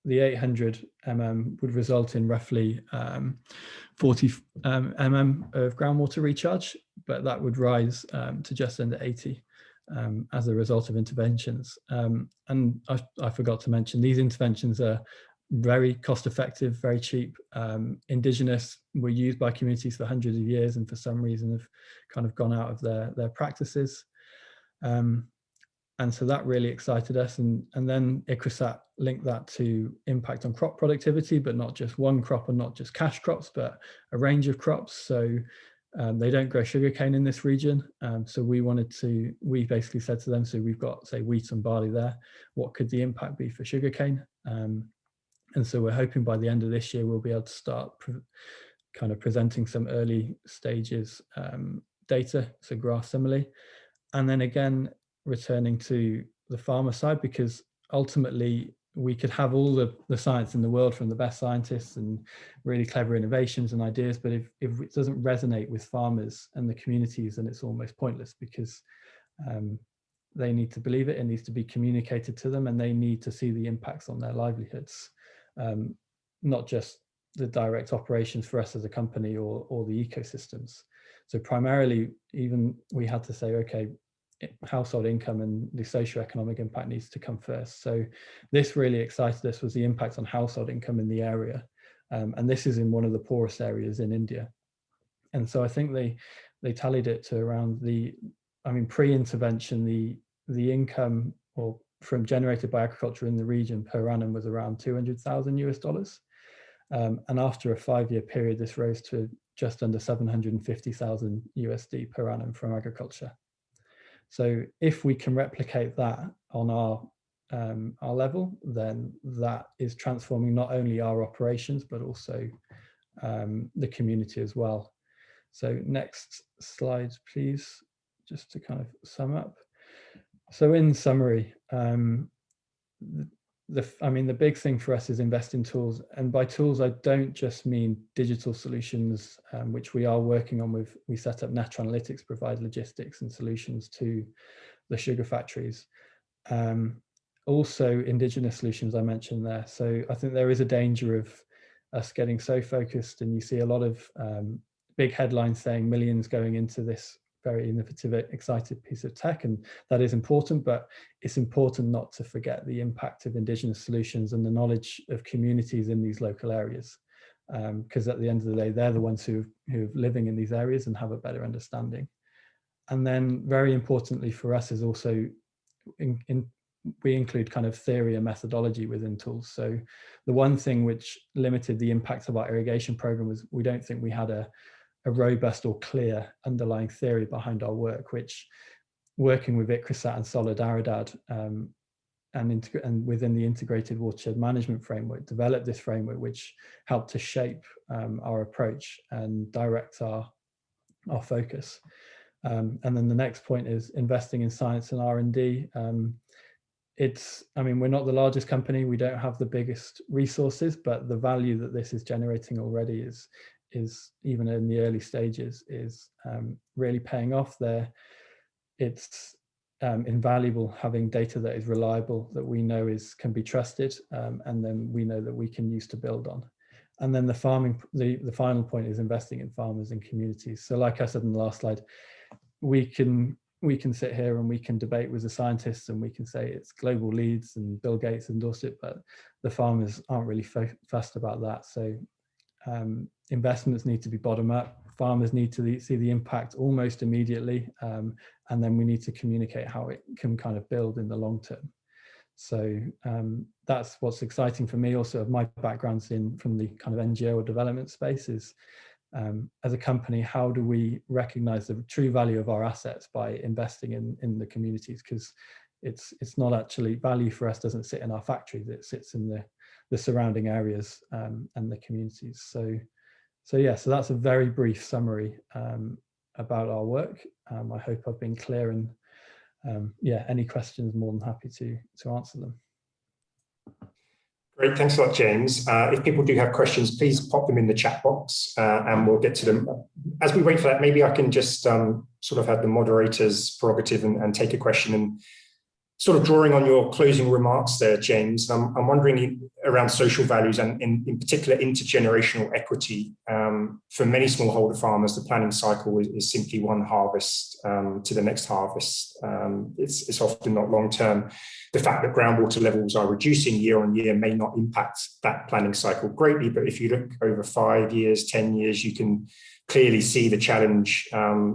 the 800 mm would result in roughly 40 mm of groundwater recharge, but that would rise to just under 80 as a result of interventions. And I forgot to mention, these interventions are very cost effective, very cheap, indigenous, were used by communities for hundreds of years, and for some reason have kind of gone out of their practices. And so that really excited us. And then ICRISAT linked that to impact on crop productivity, but not just one crop and not just cash crops, but a range of crops. So they don't grow sugarcane in this region. So we basically said to them, so we've got, say, wheat and barley there. What could the impact be for sugarcane? And so we're hoping by the end of this year, we'll be able to start kind of presenting some early stages data, so graph simile. And then again, returning to the farmer side, because ultimately we could have all the science in the world from the best scientists and really clever innovations and ideas, but if it doesn't resonate with farmers and the communities, then it's almost pointless, because they need to believe it needs to be communicated to them, and they need to see the impacts on their livelihoods, not just the direct operations for us as a company or the ecosystems. So primarily, even we had to say, okay, household income and the socioeconomic impact needs to come first. So this really excited us, was the impact on household income in the area. And this is in one of the poorest areas in India. And so I think they tallied it to around pre-intervention, the income from generated by agriculture in the region per annum was around $200,000 US. And after a 5-year period, this rose to just under $750,000 USD per annum from agriculture. So if we can replicate that on our level, then that is transforming not only our operations, but also the community as well. So next slide, please, just to kind of sum up. So in summary, the big thing for us is invest in tools. And by tools, I don't just mean digital solutions, which we are working on with. We set up Net Analytics, provide logistics and solutions to the sugar factories. Also indigenous solutions I mentioned there. So I think there is a danger of us getting so focused, and you see a lot of big headlines saying millions going into this very innovative, excited piece of tech, and that is important, but it's important not to forget the impact of indigenous solutions and the knowledge of communities in these local areas, because at the end of the day, they're the ones who are living in these areas and have a better understanding. And then very importantly for us is also we include kind of theory and methodology within tools. So the one thing which limited the impact of our irrigation program was we don't think we had a robust or clear underlying theory behind our work, which working with ICRISAT and Solidaridad and within the integrated watershed management framework, developed this framework which helped to shape our approach and direct our focus. And then the next point is investing in science and R&D. I mean, we're not the largest company, we don't have the biggest resources, but the value that this is generating already is even in the early stages is really paying off there. It's invaluable having data that is reliable, that we know can be trusted, and then we know that we can use to build on. And then the final point is investing in farmers and communities. So like I said in the last slide, we can sit here and we can debate with the scientists and we can say it's global leads and Bill Gates endorsed it, but the farmers aren't really fussed about that. So investments need to be bottom up. Farmers need to see the impact almost immediately, and then we need to communicate how it can kind of build in the long term. So that's what's exciting for me. Also, my background's from the kind of NGO or development space is, as a company, how do we recognize the true value of our assets by investing in the communities? Because it's not actually value for us doesn't sit in our factories, it sits in the surrounding areas and the communities. So that's a very brief summary about our work. I hope I've been clear, and any questions, more than happy to answer them. Great, thanks a lot, James. If people do have questions, please pop them in the chat box and we'll get to them. As we wait for that, maybe I can just sort of have the moderator's prerogative and take a question. And sort of drawing on your closing remarks there, James, I'm wondering around social values and in particular intergenerational equity. For many smallholder farmers, the planning cycle is simply one harvest to the next harvest. It's often not long term. The fact that groundwater levels are reducing year on year may not impact that planning cycle greatly, but if you look over 5 years, 10 years, you can clearly see the challenge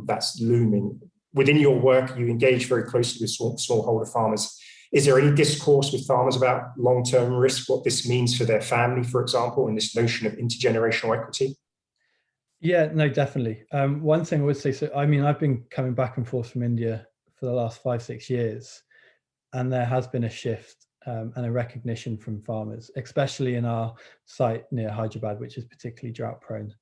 that's looming. Within your work, you engage very closely with smallholder farmers. Is there any discourse with farmers about long-term risk, what this means for their family, for example, and this notion of intergenerational equity? Yeah, no, definitely. One thing I would say, so I mean, I've been coming back and forth from India for the last 5-6 years, and there has been a shift and a recognition from farmers, especially in our site near Hyderabad, which is particularly drought prone.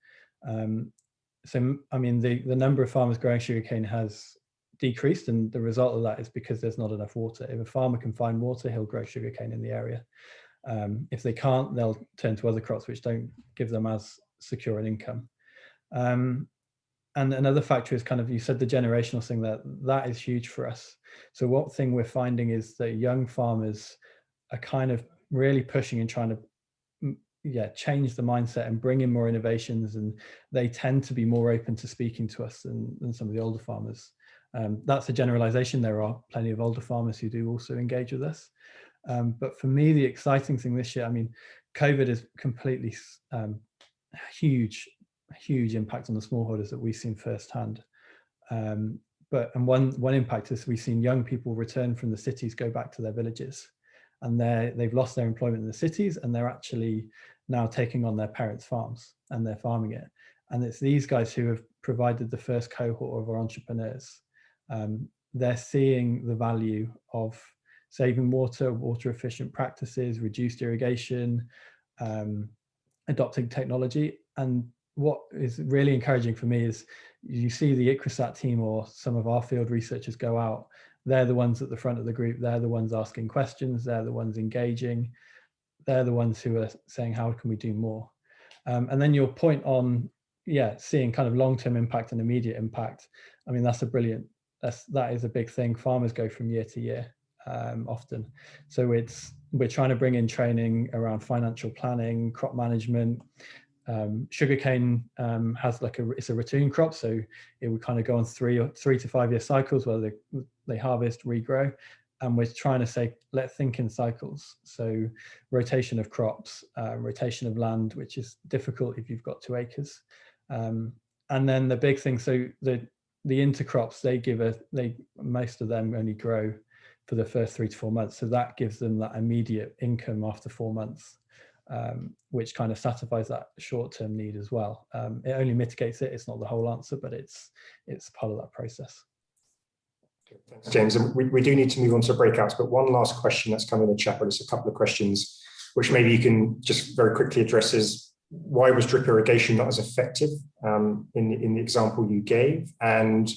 So, I mean, the number of farmers growing sugarcane has decreased, and the result of that is because there's not enough water. If a farmer can find water, he'll grow sugarcane in the area. If they can't, they'll turn to other crops which don't give them as secure an income. And another factor is kind of, you said the generational thing, that is huge for us. So what thing we're finding is that young farmers are kind of really pushing and trying to change the mindset and bring in more innovations, and they tend to be more open to speaking to us than some of the older farmers. That's a generalization. There are plenty of older farmers who do also engage with us. But for me, the exciting thing this year, I mean, COVID is completely huge impact on the smallholders that we've seen firsthand. But one impact is we've seen young people return from the cities, go back to their villages, and they've lost their employment in the cities, and they're actually now taking on their parents' farms and they're farming it. And it's these guys who have provided the first cohort of our entrepreneurs. They're seeing the value of saving water efficient practices, reduced irrigation, adopting technology. And what is really encouraging for me is you see the ICRISAT team or some of our field researchers go out. They're the ones at the front of the group. They're the ones asking questions. They're the ones engaging. They're the ones who are saying, how can we do more? And then your point on, seeing kind of long-term impact and immediate impact. I mean, that is a big thing. Farmers go from year to year often. So we're trying to bring in training around financial planning, crop management. Sugarcane has it's a ratoon crop, so it would kind of go on 3 to 5 year cycles where they harvest, regrow, and we're trying to say, let's think in cycles. So rotation of crops, rotation of land, which is difficult if you've got 2 acres, and then the big thing. So the intercrops, most of them only grow for the first 3 to 4 months. So that gives them that immediate income after 4 months, which kind of satisfies that short-term need as well. It only mitigates it. It's not the whole answer, but it's part of that process. Thanks, James. And we do need to move on to breakouts, but one last question that's come in the chat, but it's a couple of questions which maybe you can just very quickly address. Is why was drip irrigation not as effective in the example you gave? And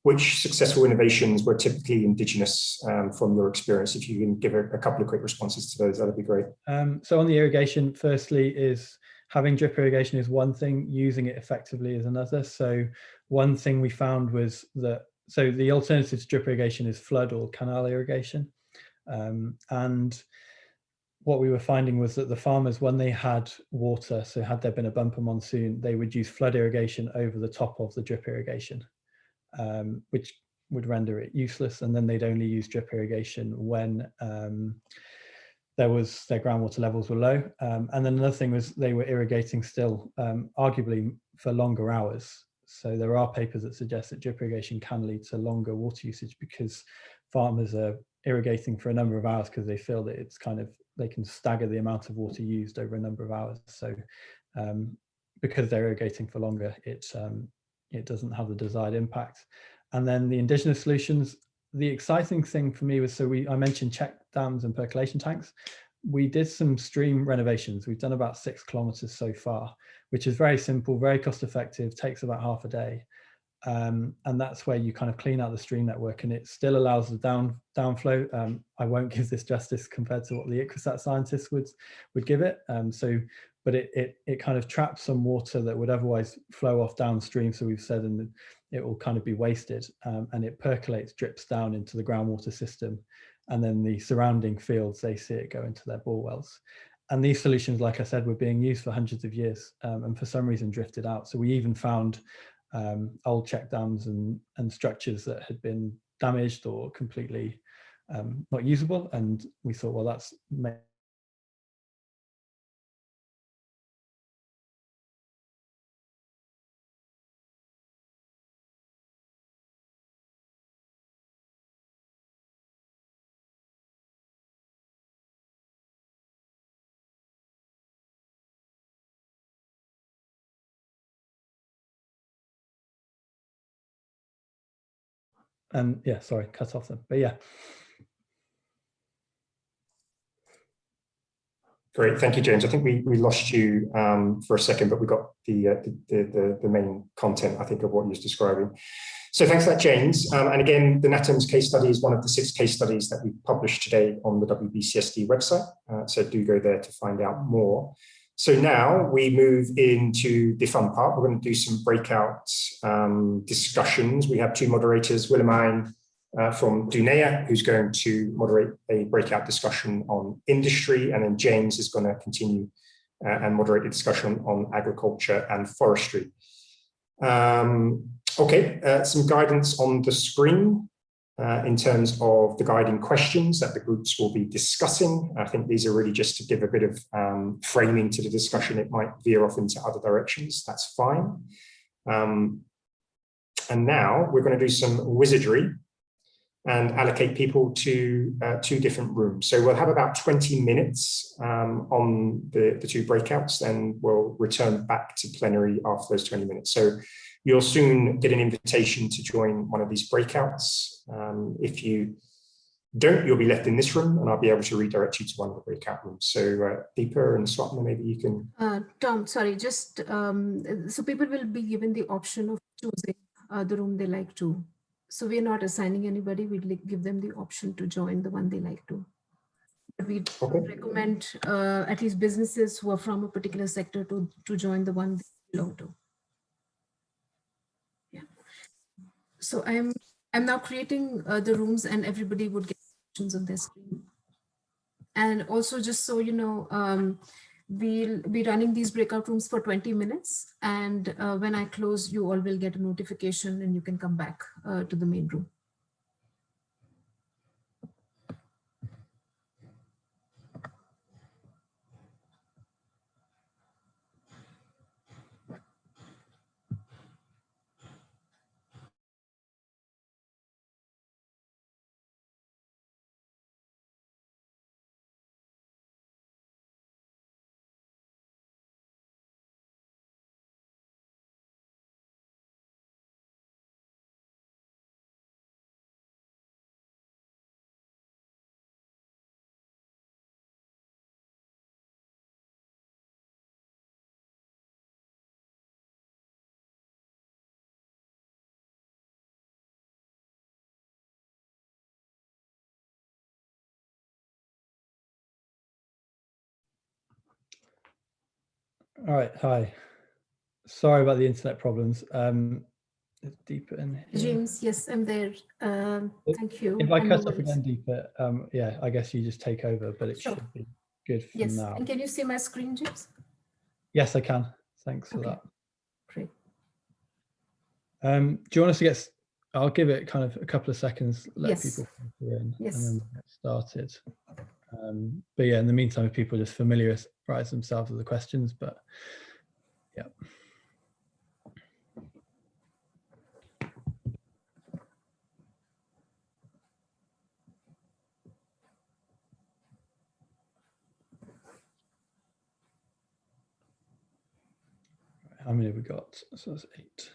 which successful innovations were typically indigenous from your experience? If you can give a couple of quick responses to those, that'd be great. So on the irrigation, firstly, is having drip irrigation is one thing, using it effectively is another. So one thing we found was that, so the alternative to drip irrigation is flood or canal irrigation. And what we were finding was that the farmers, when they had water, so had there been a bumper monsoon, they would use flood irrigation over the top of the drip irrigation, which would render it useless. And then they'd only use drip irrigation when their groundwater levels were low. And then another thing was they were irrigating still, arguably for longer hours. So there are papers that suggest that drip irrigation can lead to longer water usage because farmers are irrigating for a number of hours because they feel that it's kind of, they can stagger the amount of water used over a number of hours. So because they're irrigating for longer, it doesn't have the desired impact. And then the indigenous solutions, the exciting thing for me was, I mentioned check dams and percolation tanks. We did some stream renovations. We've done about 6 kilometers so far, which is very simple, very cost effective, takes about half a day. And that's where you kind of clean out the stream network, and it still allows the downflow. I won't give this justice compared to what the ICRISAT scientists would give it. But it kind of traps some water that would otherwise flow off downstream. So we've said, and it will kind of be wasted, and it percolates, drips down into the groundwater system, and then the surrounding fields, they see it go into their bore wells. And these solutions, like I said, were being used for hundreds of years, and for some reason drifted out. So we even found old check dams and structures that had been damaged or completely not usable. And we thought, well, that's yeah, sorry, cut off them, but yeah. Great, thank you, James. I think we lost you for a second, but we got the main content, I think, of what you was describing. So thanks for that, James. And again, the NATAMS case study is one of the 6 case studies that we published today on the WBCSD website. So do go there to find out more. So now we move into the fun part. We're going to do some breakout discussions. We have 2 moderators, Willemijn from Dunea, who's going to moderate a breakout discussion on industry, and then James is going to continue and moderate a discussion on agriculture and forestry. Okay, some guidance on the screen in terms of the guiding questions that the groups will be discussing. I think these are really just to give a bit of framing to the discussion. It might veer off into other directions, that's fine. And now we're going to do some wizardry and allocate people to 2 different rooms. So we'll have about 20 minutes on the 2 breakouts, then we'll return back to plenary after those 20 minutes. So you'll soon get an invitation to join one of these breakouts. If you don't, you'll be left in this room and I'll be able to redirect you to one of the breakout rooms. So Deepa and Swapna, maybe you can... Tom, sorry, just so people will be given the option of choosing the room they like to. So we're not assigning anybody, we'd give them the option to join the one they like to. But we recommend at least businesses who are from a particular sector to join the one they belong to. Yeah. So I'm now creating the rooms, and everybody would get options on their screen. And also, just so you know, we'll be running these breakout rooms for 20 minutes. And when I close, you all will get a notification and you can come back to the main room. All right, hi. Sorry about the internet problems. Deeper in here. James, yes, I'm there. Thank you. If I And cut no off worries. again, Deeper, yeah, I guess you just take over, but it Sure. should be good for Yes. now. And can you see my screen, James? Yes, I can. Thanks for that. Great. Do you want us to get? I'll give it kind of a couple of seconds, let Yes. people filter in, Yes. and then we'll get started. But yeah, in the meantime, if people just familiarize themselves with the questions, but yeah. How many have we got? So that's 8.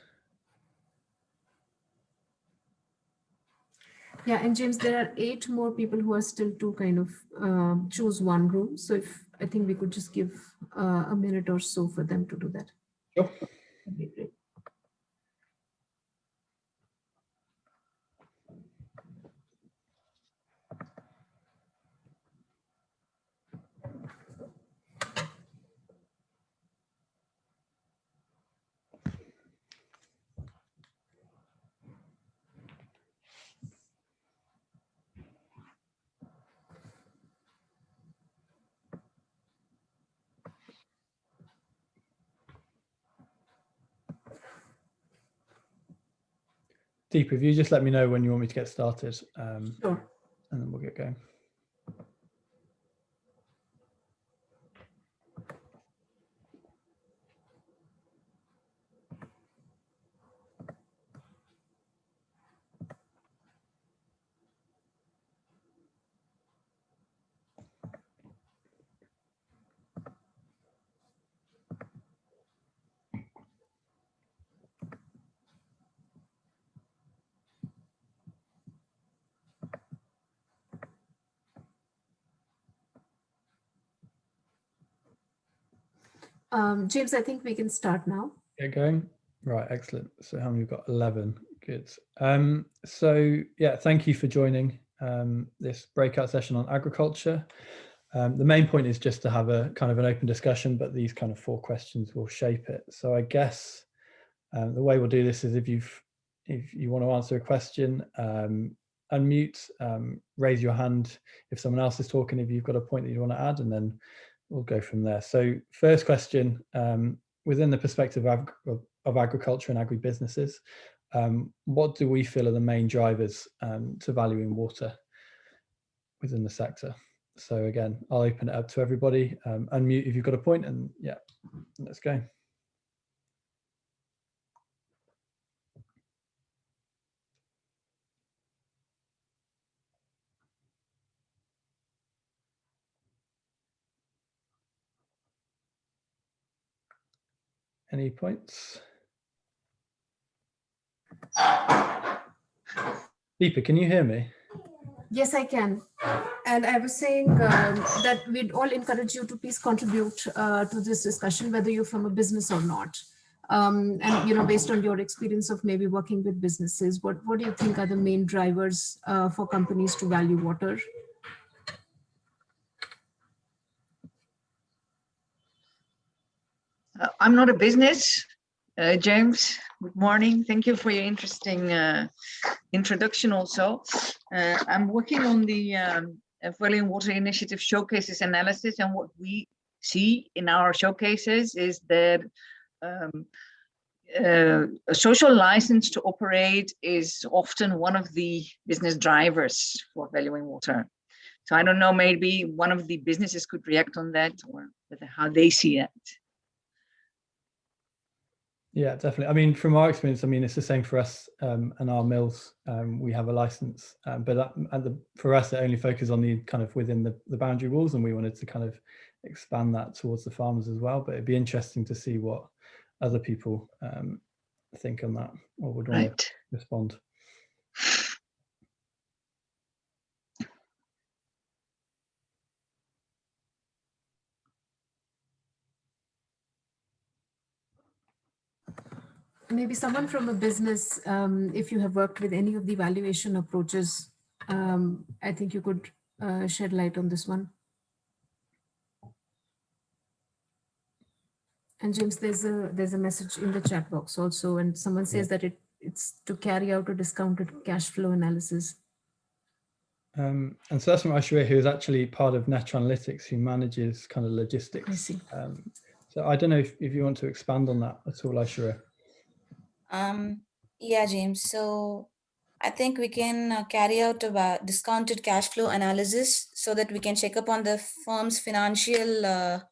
Yeah, and James, there are 8 more people who are still to kind of choose one room. So if I think we could just give a minute or so for them to do that. Sure. That'd be great. Deepa, if you just let me know when you want me to get started, Sure. and then we'll get going. James, I think we can start now. Get going. Right, excellent. So how many we've got? 11. Good. So yeah, thank you for joining this breakout session on agriculture. The main point is just to have a kind of an open discussion, but these kind of 4 questions will shape it. So I guess the way we'll do this is if you want to answer a question, unmute, raise your hand if someone else is talking, if you've got a point that you want to add, and then we'll go from there. So first question, within the perspective of agriculture and agribusinesses, what do we feel are the main drivers to valuing water within the sector? So again, I'll open it up to everybody. Unmute if you've got a point, and yeah, let's go. Any points? Deepa, can you hear me? Yes, I can. And I was saying that we'd all encourage you to please contribute to this discussion, whether you're from a business or not. And, based on your experience of maybe working with businesses, what do you think are the main drivers for companies to value water? I'm not a business. James, good morning. Thank you for your interesting introduction also. I'm working on the Valuing Water Initiative showcases analysis, and what we see in our showcases is that a social license to operate is often one of the business drivers for valuing water. So I don't know, maybe one of the businesses could react on that, or how they see it. Yeah, definitely. I mean, from our experience, I mean, it's the same for us and our mills. We have a license, but for us, it only focuses on the kind of within the boundary walls, and we wanted to kind of expand that towards the farmers as well. But it'd be interesting to see what other people think on that, or would want to respond. Maybe someone from a business, if you have worked with any of the valuation approaches, I think you could shed light on this one. And James, there's a message in the chat box also, and someone says that it's to carry out a discounted cash flow analysis. And so that's from Aishwarya, who is actually part of Net Analytics, who manages kind of logistics. I see. So I don't know if you want to expand on that at all, Aishwarya. Yeah, James. So I think we can carry out a discounted cash flow analysis so that we can check up on the firm's financial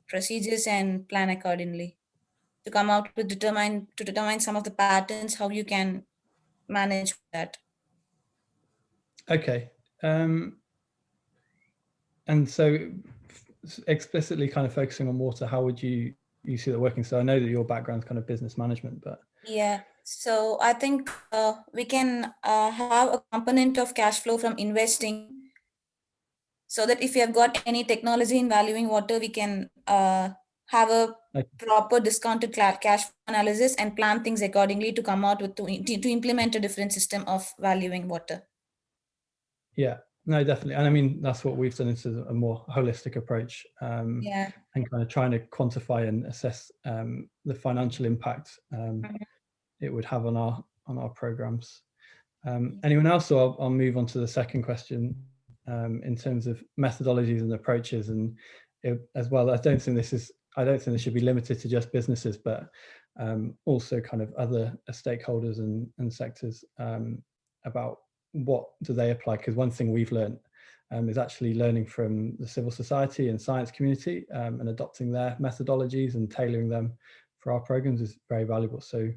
procedures and plan accordingly to come out with determine some of the patterns, how you can manage that. Okay. And so explicitly kind of focusing on water, how would you see that working? So I know that your background's kind of business management, but. Yeah, so I think we can have a component of cash flow from investing so that if you have got any technology in valuing water, we can have a proper discounted cash flow analysis and plan things accordingly to come out with to implement a different system of valuing water. Yeah, no, definitely. And I mean, that's what we've done. It's a more holistic approach and kind of trying to quantify and assess the financial impact it would have on our programs. Anyone else? So I'll move on to the second question in terms of methodologies and approaches, and as well, I don't think this should be limited to just businesses, but also kind of other stakeholders and sectors about what do they apply, because one thing we've learned is actually learning from the civil society and science community and adopting their methodologies and tailoring them for our programs is very valuable. So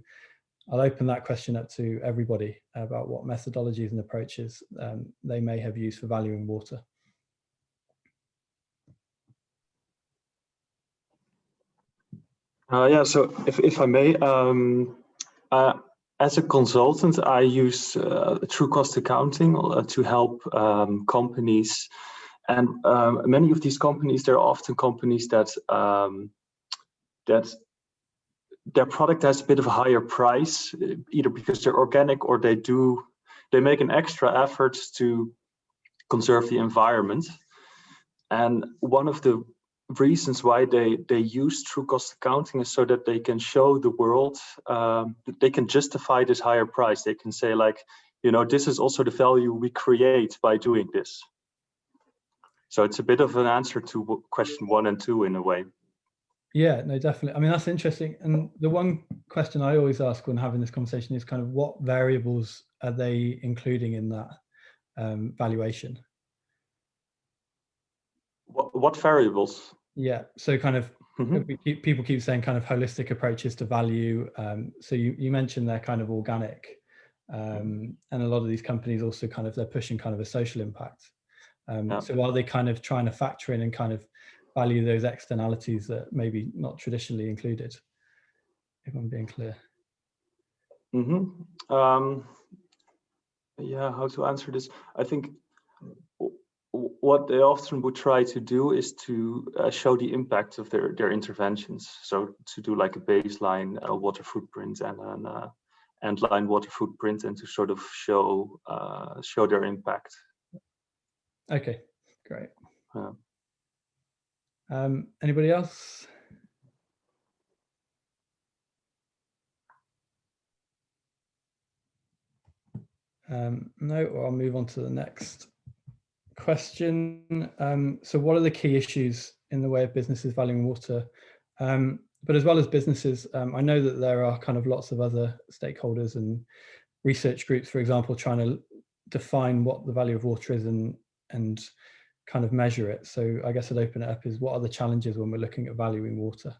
I'll open that question up to everybody about what methodologies and approaches they may have used for valuing water. Yeah, so if I may, as a consultant, I use true cost accounting to help companies, and many of these companies, they're often companies that that their product has a bit of a higher price, either because they're organic or they make an extra effort to conserve the environment. And one of the reasons why they use true cost accounting is so that they can show the world that they can justify this higher price. They can say, like, you know, this is also the value we create by doing this. So it's a bit of an answer to question 1 and 2 in a way. Yeah, no, definitely. I mean, that's interesting. And the one question I always ask when having this conversation is kind of what variables are they including in that valuation? What variables? Yeah, so kind of people keep saying kind of holistic approaches to value. So you mentioned they're kind of organic, and a lot of these companies also kind of they're pushing kind of a social impact. So are they kind of trying to factor in and kind of value those externalities that maybe not traditionally included? If I'm being clear. Yeah, how to answer this? I think what they often would try to do is to show the impact of their interventions. So to do like a baseline water footprint and an end-line water footprint, and to sort of show their impact. Okay, great. Anybody else? No, I'll move on to the next question. So what are the key issues in the way of businesses valuing water? But as well as businesses, I know that there are kind of lots of other stakeholders and research groups, for example, trying to define what the value of water is and kind of measure it. So I guess I'd open it up is what are the challenges when we're looking at valuing water?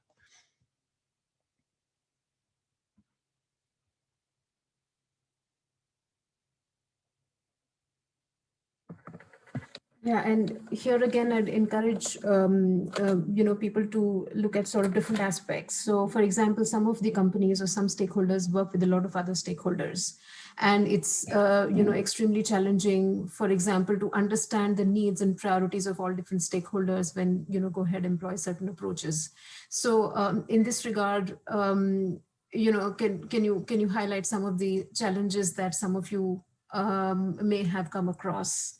Yeah, and here again, I'd encourage people to look at sort of different aspects. So, for example, some of the companies or some stakeholders work with a lot of other stakeholders, and it's extremely challenging, for example, to understand the needs and priorities of all different stakeholders when go ahead and employ certain approaches. So, in this regard, can you highlight some of the challenges that some of you may have come across?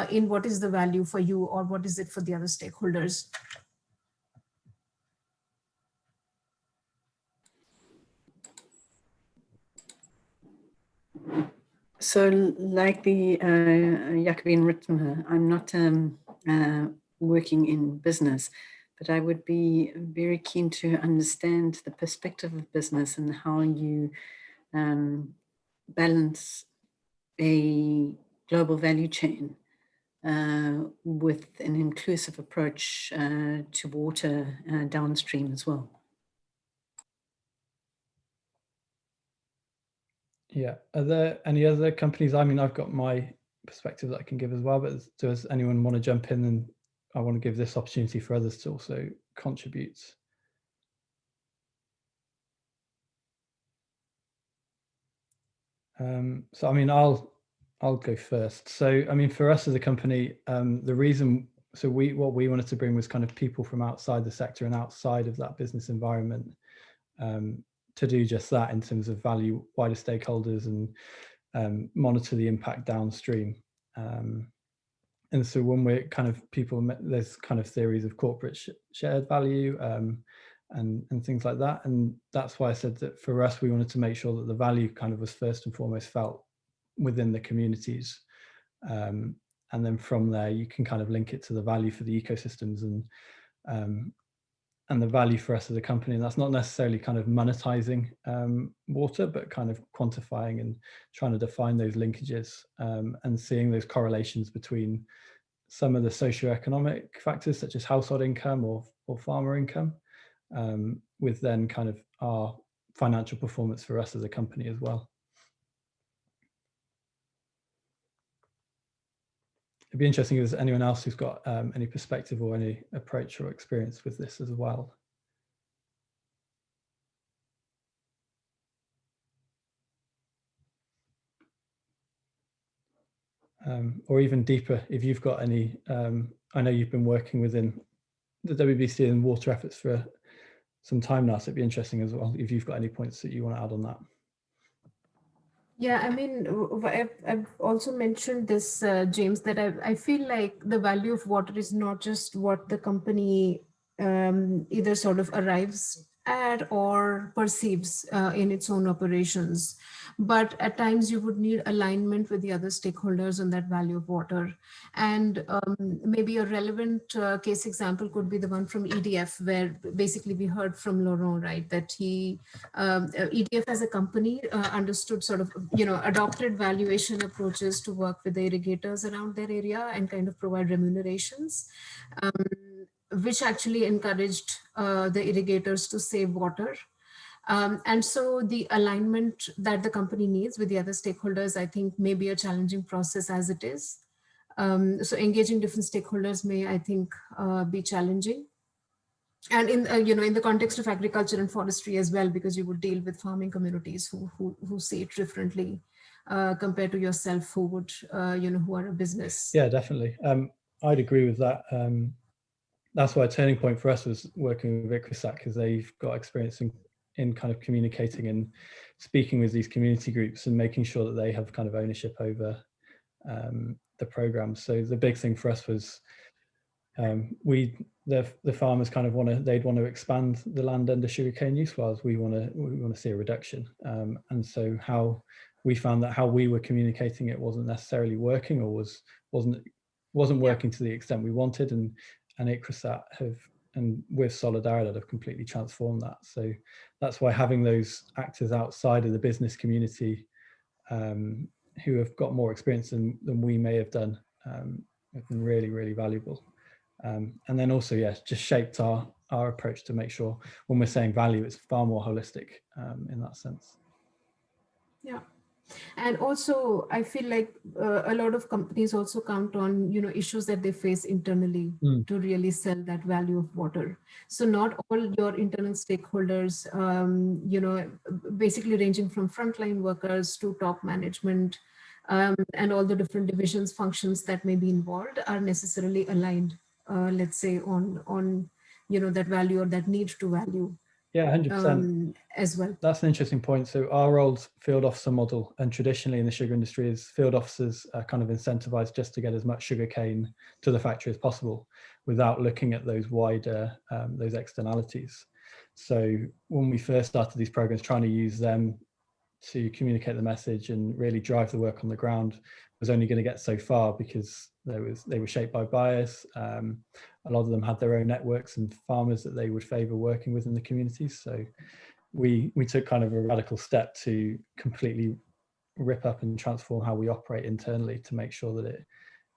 In what is the value for you or what is it for the other stakeholders? So like the Jacobin Ritmer, I'm not working in business, but I would be very keen to understand the perspective of business and how you balance a global value chain with an inclusive approach to water downstream as well. Yeah, are there any other companies? I mean, I've got my perspective that I can give as well, but does anyone want to jump in? And I want to give this opportunity for others to also contribute. So, I mean, I'll go first. So, I mean, for us as a company, the reason, so what we wanted to bring was kind of people from outside the sector and outside of that business environment to do just that in terms of value wider stakeholders and monitor the impact downstream. And so when we're kind of there's kind of theories of corporate shared value and things like that. And that's why I said that for us, we wanted to make sure that the value kind of was first and foremost felt within the communities. And then from there, you can kind of link it to the value for the ecosystems and the value for us as a company. And that's not necessarily kind of monetizing water, but kind of quantifying and trying to define those linkages and seeing those correlations between some of the socioeconomic factors, such as household income or farmer income, with then kind of our financial performance for us as a company as well. It'd be interesting if there's anyone else who's got any perspective or any approach or experience with this as well. Or even deeper, if you've got any, I know you've been working within the WBC and water efforts for some time now, so it'd be interesting as well if you've got any points that you want to add on that. Yeah, I mean, I've also mentioned this, James, that I feel like the value of water is not just what the company either sort of arrives at or perceives in its own operations, but at times you would need alignment with the other stakeholders on that value of water. And maybe a relevant case example could be the one from EDF, where basically we heard from Laurent, right, that EDF as a company understood sort of, adopted valuation approaches to work with the irrigators around their area and kind of provide remunerations, which actually encouraged the irrigators to save water. And so the alignment that the company needs with the other stakeholders, I think, may be a challenging process as it is. So engaging different stakeholders may, I think, be challenging. And in in the context of agriculture and forestry as well, because you would deal with farming communities who see it differently compared to yourself, who would who are a business. Yeah, definitely. I'd agree with that. That's why a turning point for us was working with ICRISAT, because they've got experience in kind of communicating and speaking with these community groups and making sure that they have kind of ownership over the program. So the big thing for us was the farmers kind of they'd want to expand the land under sugarcane use, whilst we want to see a reduction. And so how we found that how we were communicating it wasn't necessarily working, or wasn't working to the extent we wanted, and ICRISAT and with Solidaridad have completely transformed that. So that's why having those actors outside of the business community who have got more experience than we may have done have been really, really valuable. And then also, yes, just shaped our approach to make sure when we're saying value, it's far more holistic in that sense. Yeah. And also, I feel like a lot of companies also count on, issues that they face internally to really sell that value of water. So not all your internal stakeholders, basically ranging from frontline workers to top management and all the different divisions, functions that may be involved are necessarily aligned, let's say, on that value or that need to value. Yeah, 100%. As well. That's an interesting point. So our old field officer model, and traditionally in the sugar industry, is field officers are kind of incentivized just to get as much sugar cane to the factory as possible without looking at those wider, those externalities. So when we first started these programs, trying to use them to communicate the message and really drive the work on the ground was only going to get so far, because they were shaped by bias. A lot of them had their own networks and farmers that they would favour working with in the communities. So we took kind of a radical step to completely rip up and transform how we operate internally to make sure that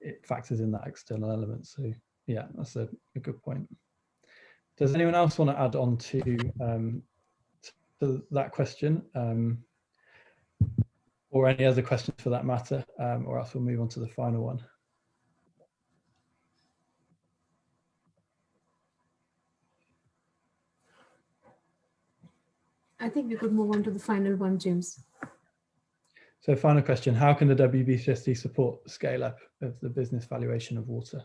it factors in that external element. So yeah, that's a good point. Does anyone else want to add on to that question, or any other questions for that matter, or else we'll move on to the final one. I think we could move on to the final one, James. So final question, how can the WBCSD support the scale up of the business valuation of water?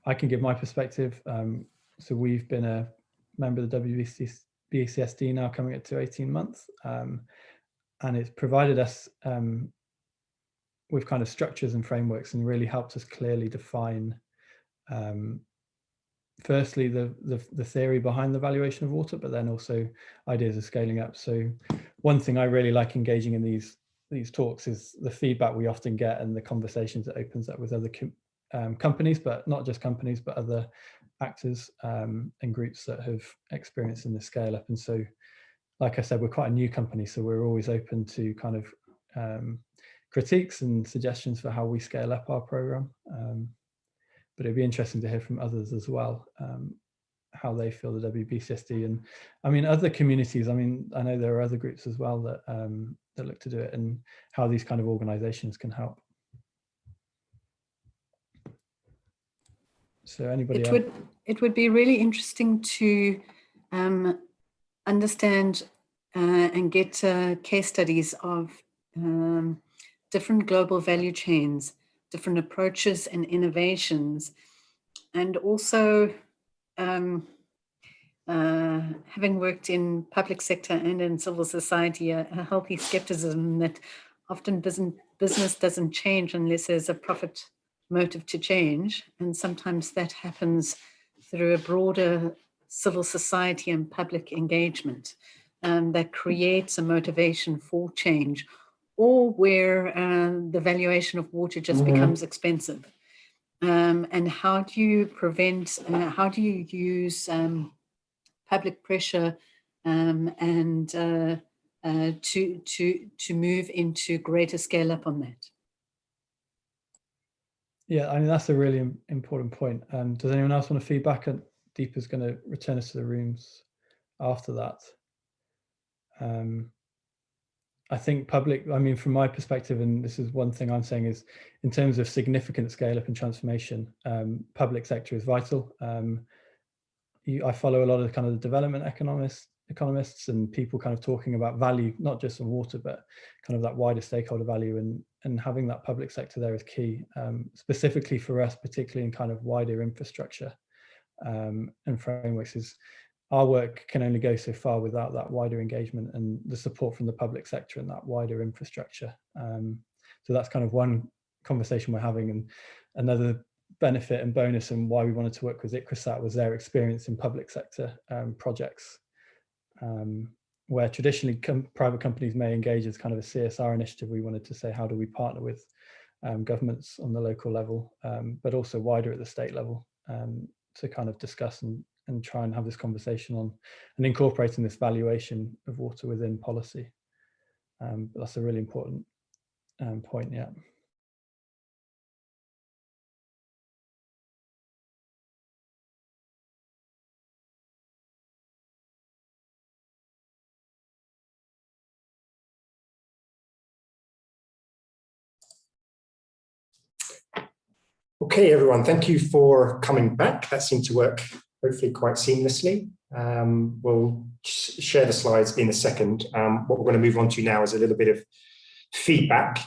I can give my perspective. So we've been a member of the WBCSD now coming up to 18 months, and it's provided us with kind of structures and frameworks and really helped us clearly define firstly the theory behind the valuation of water, but then also ideas of scaling up. So one thing I really like engaging in these talks is the feedback we often get and the conversations it opens up with other companies, but not just companies, but other actors and groups that have experience in the scale up. And so, like I said, we're quite a new company, so we're always open to kind of critiques and suggestions for how we scale up our program. But it'd be interesting to hear from others as well, how they feel the WBCSD, and I mean other communities. I mean, I know there are other groups as well that that look to do it, and how these kind of organisations can help. So anybody else? It would be really interesting to understand and get case studies of different global value chains, different approaches and innovations, and also having worked in public sector and in civil society, a healthy skepticism that often business doesn't change unless there's a profit motive to change, and sometimes that happens through a broader civil society and public engagement that creates a motivation for change, or where the valuation of water just becomes expensive. And how do you prevent, how do you use public pressure and to move into greater scale up on that? Yeah, I mean, that's a really important point. Does anyone else want to feedback? And Deepa's going to return us to the rooms after that. I think public, I mean, from my perspective, and this is one thing I'm saying, is in terms of significant scale up and transformation, public sector is vital. I follow a lot of kind of the development economists and people kind of talking about value, not just on water, but kind of that wider stakeholder value, and having that public sector there is key, specifically for us, particularly in kind of wider infrastructure and frameworks. Is our work can only go so far without that wider engagement and the support from the public sector and that wider infrastructure. So that's kind of one conversation we're having, and another benefit and bonus and why we wanted to work with ICRISAT was their experience in public sector projects, where traditionally private companies may engage as kind of a CSR initiative. We wanted to say, how do we partner with governments on the local level, but also wider at the state level, to kind of discuss and try and have this conversation on and incorporating this valuation of water within policy. But that's a really important point, yeah. Okay, everyone, thank you for coming back. That seemed to work hopefully quite seamlessly. We'll share the slides in a second. What we're going to move on to now is a little bit of feedback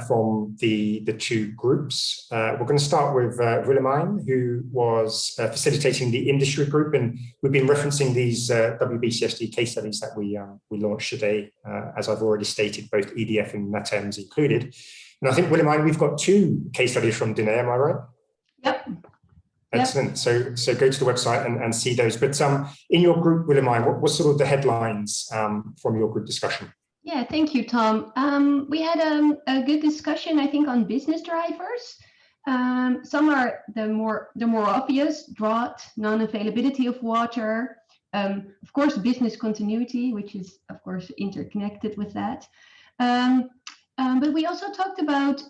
from the two groups. We're going to start with Willemijn, who was facilitating the industry group, and we've been referencing these WBCSD case studies that we launched today, as I've already stated, both EDF and NATEMS included. And I think, Willemijn, we've got two case studies from Dine, am I right? Yep. Excellent. So go to the website and see those. But in your group, Willemijn, what was sort of the headlines from your group discussion? Yeah, thank you, Tom. We had a good discussion, I think, on business drivers. Some are the more obvious: drought, non-availability of water, of course, business continuity, which is of course interconnected with that. But we also talked about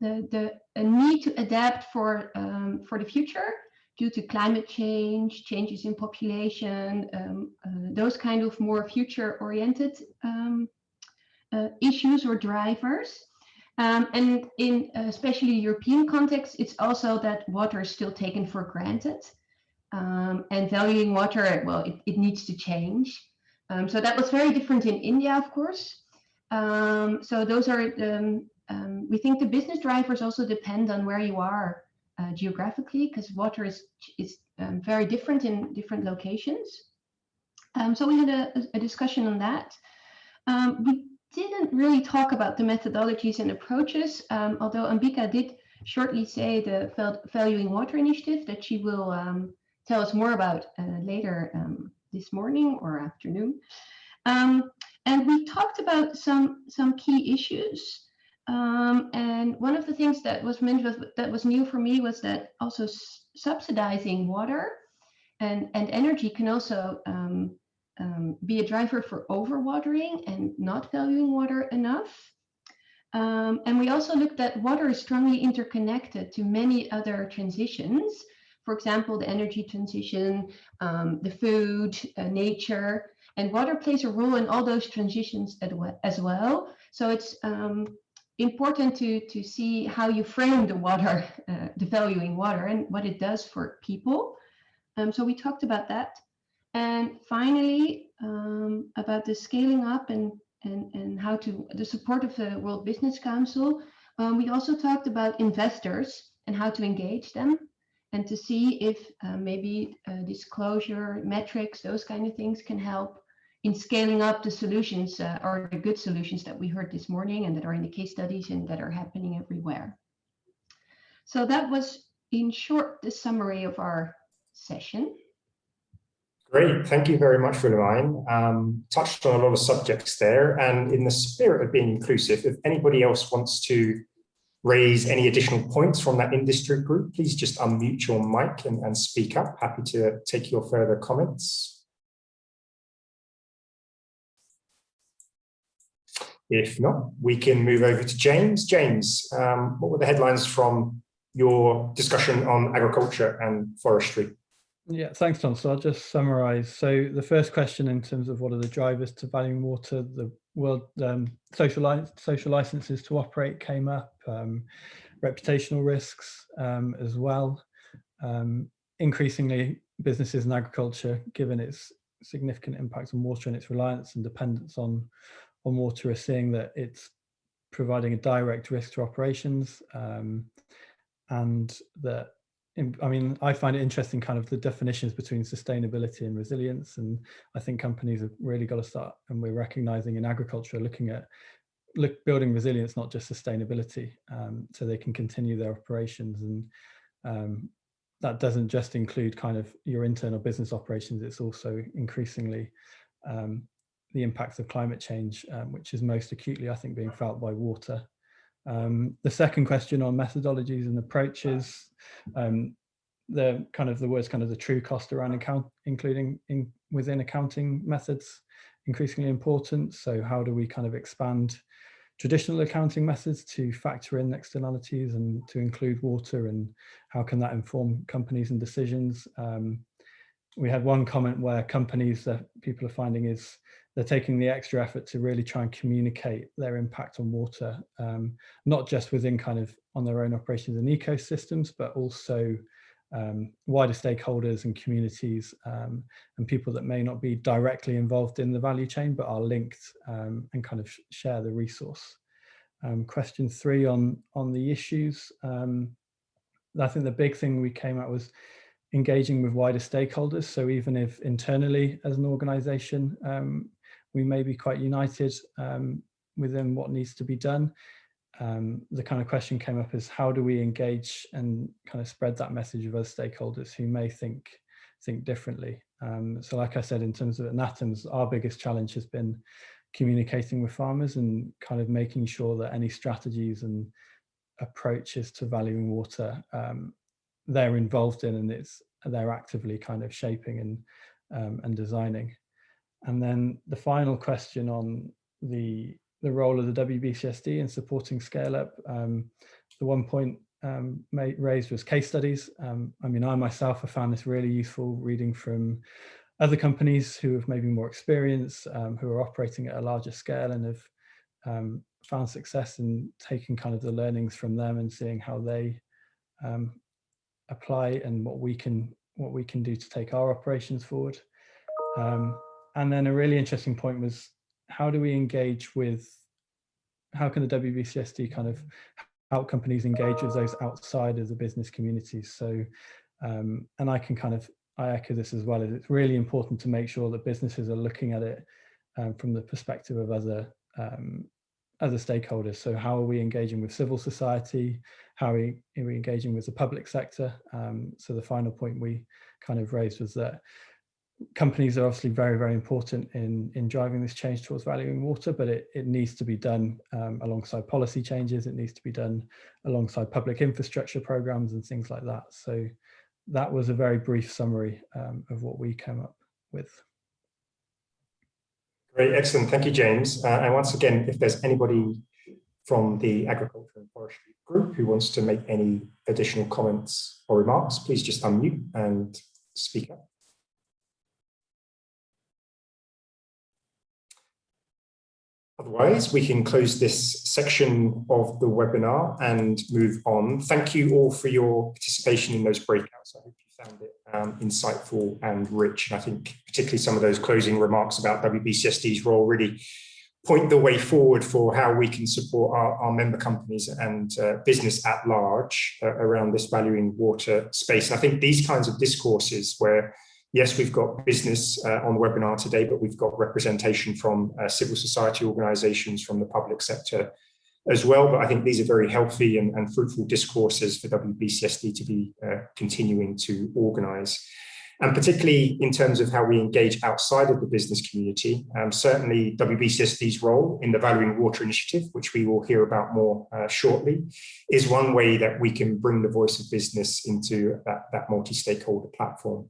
the need to adapt for the future due to climate change, changes in population, those kind of more future-oriented issues or drivers. And in especially European context, it's also that water is still taken for granted. And valuing water, well, it needs to change. So that was very different in India, of course. So those are, we think the business drivers also depend on where you are geographically, because water is very different in different locations. So we had a discussion on that. We didn't really talk about the methodologies and approaches, although Ambika did shortly say the Valuing Water initiative that she will tell us more about later this morning or afternoon. And we talked about some key issues. And one of the things that was mentioned that was new for me was that also subsidizing water and energy can also be a driver for overwatering and not valuing water enough. And we also looked at water is strongly interconnected to many other transitions. For example, the energy transition, the food, nature, and water plays a role in all those transitions as well. So it's important to see how you frame the water, the valuing water and what it does for people. So we talked about that. And finally, about the scaling up and how to, the support of the World Business Council. We also talked about investors and how to engage them and to see if maybe disclosure, metrics, those kind of things can help in scaling up the solutions or the good solutions that we heard this morning and that are in the case studies and that are happening everywhere. So that was, in short, the summary of our session. Great, thank you very much, Willemijn. Touched on a lot of subjects there, and in the spirit of being inclusive, if anybody else wants to raise any additional points from that industry group, please just unmute your mic and speak up. Happy to take your further comments. If not, we can move over to James. James, what were the headlines from your discussion on agriculture and forestry? Yeah, thanks, Tom. So I'll just summarize. So the first question in terms of what are the drivers to valuing water, the world social licenses to operate came up, reputational risks as well. Increasingly, businesses in agriculture, given its significant impact on water and its reliance and dependence on water, are seeing that it's providing a direct risk to operations, and that, I mean, I find it interesting kind of the definitions between sustainability and resilience, and I think companies have really got to start, and we're recognizing in agriculture, looking at building resilience, not just sustainability, so they can continue their operations. And that doesn't just include kind of your internal business operations, it's also increasingly the impacts of climate change, which is most acutely, I think, being felt by water. The second question on methodologies and approaches, the words the true cost around including within accounting methods, increasingly important. So how do we kind of expand traditional accounting methods to factor in externalities and to include water, and how can that inform companies and decisions? We had one comment where companies that people are finding is they're taking the extra effort to really try and communicate their impact on water, not just within kind of on their own operations and ecosystems, but also wider stakeholders and communities, and people that may not be directly involved in the value chain, but are linked and kind of share the resource. Question 3 on the issues. I think the big thing we came out was engaging with wider stakeholders. So even if internally as an organization, we may be quite united within what needs to be done, the kind of question came up is, how do we engage and kind of spread that message of other stakeholders who may think differently? So like I said, in terms of NATAMS, our biggest challenge has been communicating with farmers and kind of making sure that any strategies and approaches to valuing water they're involved in, and they're actively kind of shaping and designing. And then the final question on the role of the WBCSD in supporting scale up. The one point raised was case studies. I mean, I myself have found this really useful, reading from other companies who have maybe more experience, who are operating at a larger scale and have found success in taking kind of the learnings from them and seeing how they apply and what we can do to take our operations forward. And then a really interesting point was, how do we engage with, how can the WBCSD kind of help companies engage with those outside of the business communities? So, and I echo this as well, is it's really important to make sure that businesses are looking at it from the perspective of other stakeholders. So how are we engaging with civil society? How are we engaging with the public sector? So the final point we kind of raised was that companies are obviously very, very important in driving this change towards valuing water, but it needs to be done alongside policy changes. It needs to be done alongside public infrastructure programs and things like that. So that was a very brief summary of what we came up with. Great, excellent. Thank you, James. And once again, if there's anybody from the Agriculture and Forestry group who wants to make any additional comments or remarks, please just unmute and speak up. Otherwise, we can close this section of the webinar and move on. Thank you all for your participation in those breakouts. I hope you found it insightful and rich. And I think particularly some of those closing remarks about WBCSD's role really point the way forward for how we can support our member companies and business at large around this valuing water space. And I think these kinds of discourses where, yes, we've got business on the webinar today, but we've got representation from civil society organizations, from the public sector as well. But I think these are very healthy and fruitful discourses for WBCSD to be continuing to organize. And particularly in terms of how we engage outside of the business community, certainly WBCSD's role in the Valuing Water Initiative, which we will hear about more shortly, is one way that we can bring the voice of business into that multi-stakeholder platform.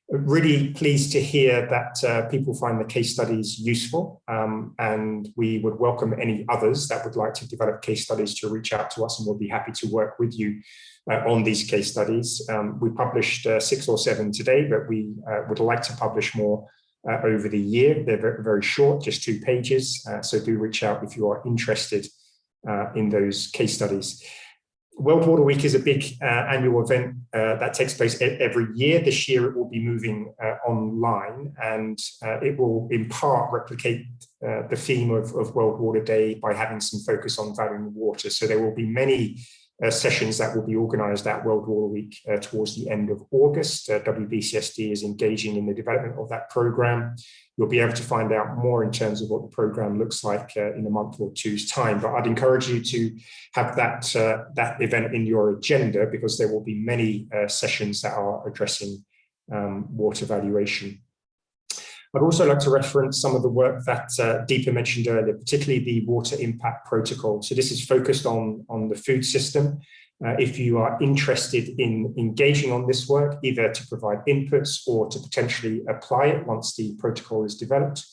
Really pleased to hear that people find the case studies useful, and we would welcome any others that would like to develop case studies to reach out to us, and we'll be happy to work with you on these case studies. We published 6 or 7 today, but we would like to publish more over the year. They're very, very short, just 2 pages, so do reach out if you are interested in those case studies. World Water Week is a big annual event that takes place every year. This year it will be moving online, and it will in part replicate the theme of World Water Day by having some focus on valuing water. So there will be many sessions that will be organized at World Water Week towards the end of August. WBCSD is engaging in the development of that program. You'll be able to find out more in terms of what the program looks like in a month or 2's time. But I'd encourage you to have that event in your agenda, because there will be many sessions that are addressing water valuation. I'd also like to reference some of the work that Deepa mentioned earlier, particularly the Water Impact Protocol. So this is focused on the food system. If you are interested in engaging on this work, either to provide inputs or to potentially apply it once the protocol is developed,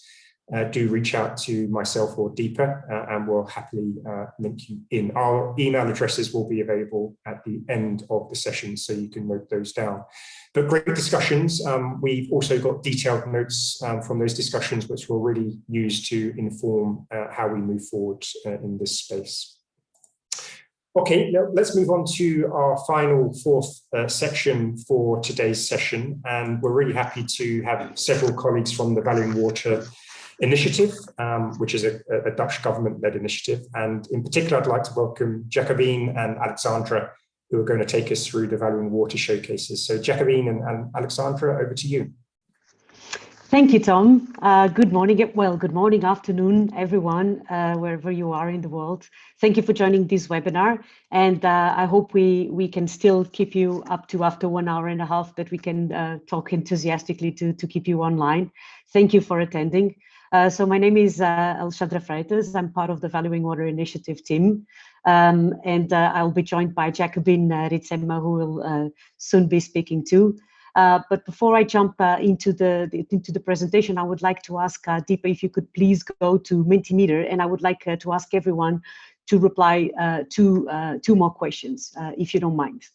do reach out to myself or Deepa, and we'll happily link you in. Our email addresses will be available at the end of the session, so you can note those down. But great discussions. We've also got detailed notes from those discussions, which we'll really use to inform how we move forward in this space. Okay, now let's move on to our final 4th section for today's session. And we're really happy to have several colleagues from the Valuing Water Initiative, which is a Dutch government-led initiative. And in particular, I'd like to welcome Jacobine and Alexandra, who are going to take us through the Valuing Water showcases. So Jacobine and Alexandra, over to you. Thank you, Tom. Good morning. Well, good morning, afternoon, everyone, wherever you are in the world. Thank you for joining this webinar. And I hope we can still keep you up to after 1 hour and a half, that we can talk enthusiastically to keep you online. Thank you for attending. So my name is Alexandra Freitas. I'm part of the Valuing Water Initiative team. And I'll be joined by Jacobin Ritsema, who will soon be speaking too. But before I jump into the presentation, I would like to ask Deepa if you could please go to Mentimeter, and I would like to ask everyone to reply to two more questions, if you don't mind.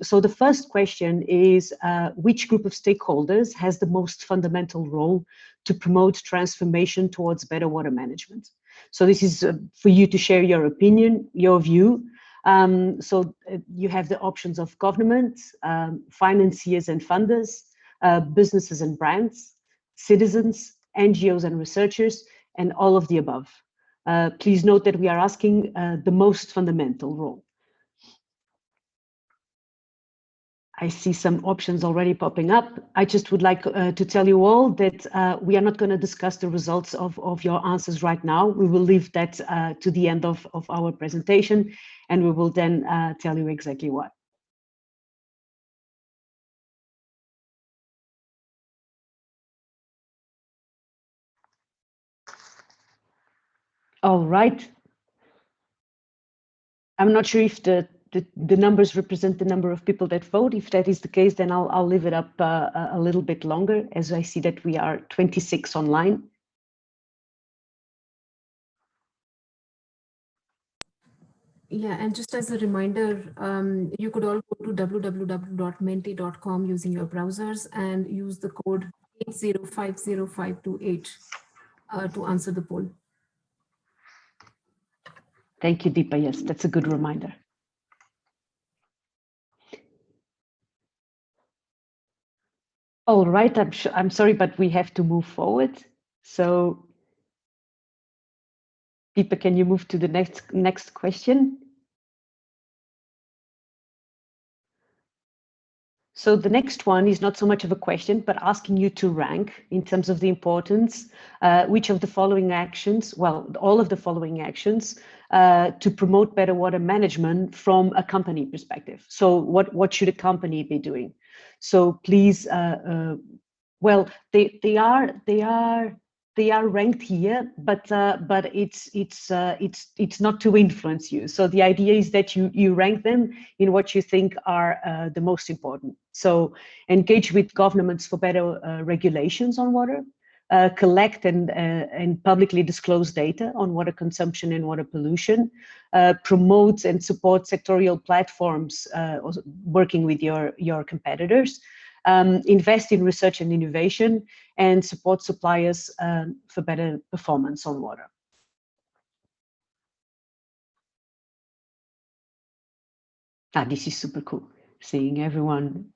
So the first question is, which group of stakeholders has the most fundamental role to promote transformation towards better water management? So this is for you to share your opinion, your view. So you have the options of government, financiers and funders, businesses and brands, citizens, NGOs and researchers, and all of the above. Please note that we are asking the most fundamental role. I see some options already popping up. I just would like to tell you all that we are not going to discuss the results of your answers right now. We will leave that to the end of our presentation, and we will then tell you exactly what. All right. I'm not sure if the numbers represent the number of people that vote. If that is the case, then I'll leave it up a little bit longer, as I see that we are 26 online. Yeah, and just as a reminder, you could all go to www.menti.com using your browsers and use the code 8050528 to answer the poll. Thank you, Deepa. Yes, that's a good reminder. All right, I'm sorry, but we have to move forward. So, Deepa, can you move to the next question? So the next one is not so much of a question, but asking you to rank in terms of the importance, which of the following actions, well, all of the following actions to promote better water management from a company perspective. So what should a company be doing? So please, well, they are ranked here, but it's not to influence you. So the idea is that you rank them in what you think are the most important. So engage with governments for better regulations on water, collect and publicly disclose data on water consumption and water pollution, promote and support sectorial platforms working with your competitors, invest in research and innovation, and support suppliers for better performance on water. This is super cool, seeing everyone.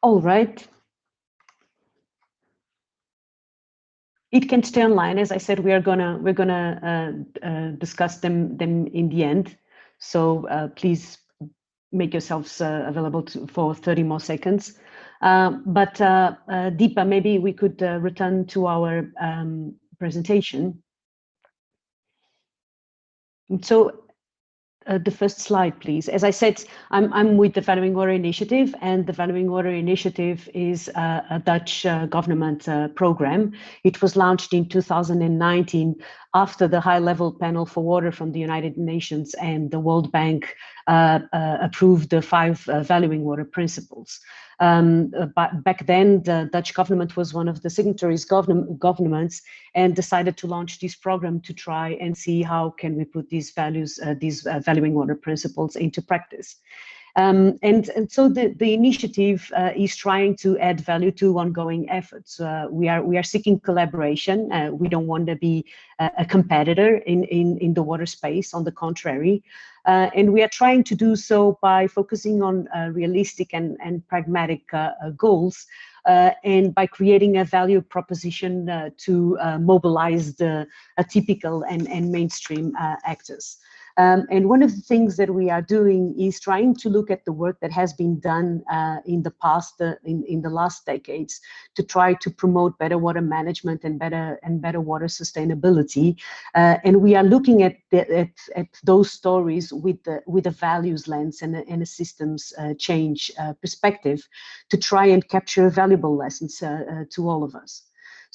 All right. It can stay online. As I said, we're gonna discuss them in the end. So please make yourselves available for 30 more seconds. But Deepa, maybe we could return to our presentation. So the first slide, please. As I said, I'm with the Valuing Water Initiative, and the Valuing Water Initiative is a Dutch government program. It was launched in 2019 after the High-Level Panel for Water from the United Nations and the World Bank approved the 5 Valuing Water Principles. But back then, the Dutch government was one of the signatories governments and decided to launch this program to try and see how can we put these valuing water principles into practice. And so the initiative is trying to add value to ongoing efforts. We are seeking collaboration. We don't want to be a competitor in the water space. On the contrary, and we are trying to do so by focusing on realistic and pragmatic goals, and by creating a value proposition to mobilize the atypical and mainstream actors. And one of the things that we are doing is trying to look at the work that has been done in the past, in the last decades, to try to promote better water management and better water sustainability. And we are looking at those stories with a values lens and a systems change perspective, to try and capture valuable lessons to all of us.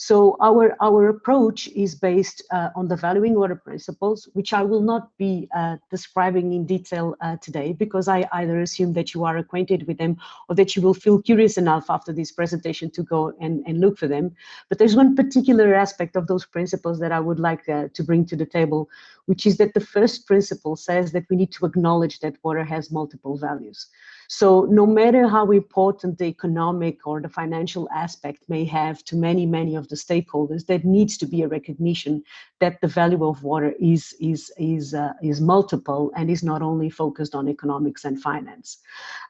So our approach is based on the valuing water principles, which I will not be describing in detail today, because I either assume that you are acquainted with them or that you will feel curious enough after this presentation to go and look for them. But there's one particular aspect of those principles that I would like to bring to the table, which is that the first principle says that we need to acknowledge that water has multiple values. So no matter how important the economic or the financial aspect may have to many of the stakeholders, there needs to be a recognition that the value of water is multiple and is not only focused on economics and finance.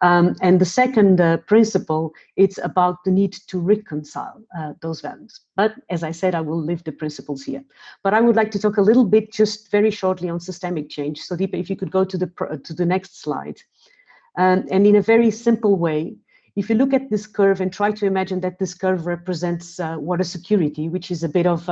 And the second principle, it's about the need to reconcile those values. But as I said, I will leave the principles here. But I would like to talk a little bit, just very shortly, on systemic change. So Deepa, if you could go to the next slide. And in a very simple way, if you look at this curve and try to imagine that this curve represents water security, which is a bit of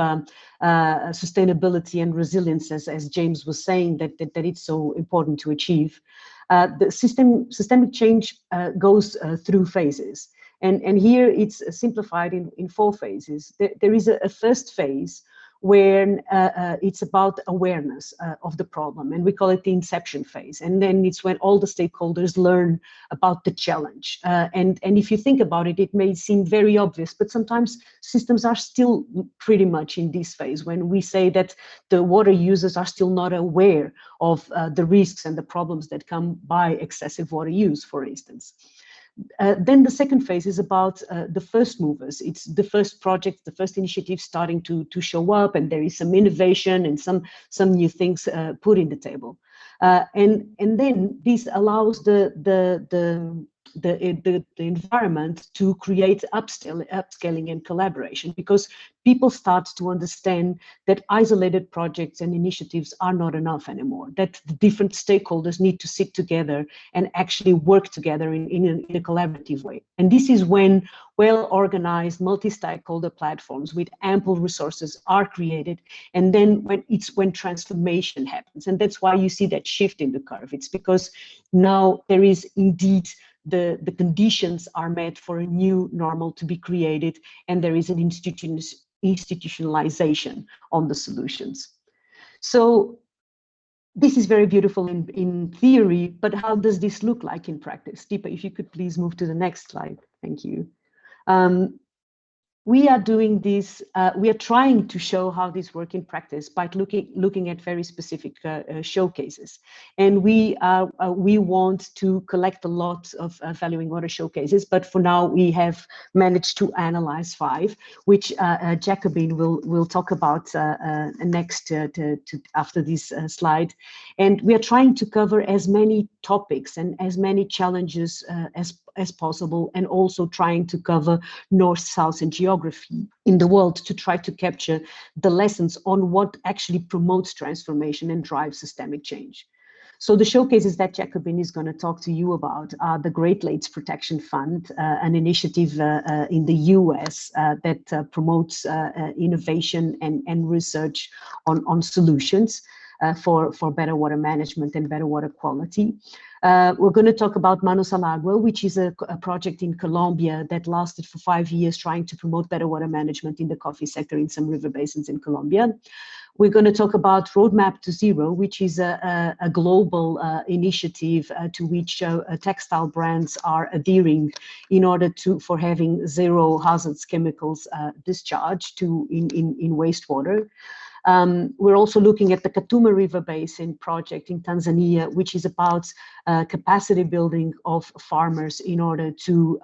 sustainability and resilience, as James was saying, that it's so important to achieve. The systemic change goes through phases. And here it's simplified in 4 phases. There is a first phase where it's about awareness of the problem, and we call it the inception phase. And then it's when all the stakeholders learn about the challenge. And if you think about it, it may seem very obvious, but sometimes systems are still pretty much in this phase, when we say that the water users are still not aware of the risks and the problems that come by excessive water use, for instance. Then the second phase is about the first movers. It's the first project, the first initiative starting to show up, and there is some innovation and some new things put in the table. And then this allows the environment to create upscaling and collaboration, because people start to understand that isolated projects and initiatives are not enough anymore, that the different stakeholders need to sit together and actually work together in a collaborative way. And this is when well-organized multi-stakeholder platforms with ample resources are created, and then when transformation happens. And that's why you see that shift in the curve. It's because now there is indeed the conditions are met for a new normal to be created, and there is an institutionalization on the solutions. So this is very beautiful in theory, but how does this look like in practice? Deepa, if you could please move to the next slide. Thank you. We are doing this, we are trying to show how this works in practice by looking at very specific showcases. And we want to collect a lot of valuing water showcases, but for now we have managed to analyze 5, which Jacobine will talk about next after this slide. And we are trying to cover as many topics and as many challenges as possible, and also trying to cover north, south, and geography in the world to try to capture the lessons on what actually promotes transformation and drives systemic change. So the showcases that Jacobine is going to talk to you about are the Great Lakes Protection Fund, an initiative in the US that promotes innovation and research on solutions for better water management and better water quality. We're going to talk about Manos al Agua, which is a project in Colombia that lasted for 5 years trying to promote better water management in the coffee sector in some river basins in Colombia. We're going to talk about Roadmap to Zero, which is a global initiative to which textile brands are adhering in order for having zero hazardous chemicals discharged in wastewater. We're also looking at the Katuma River Basin project in Tanzania, which is about capacity building of farmers in order to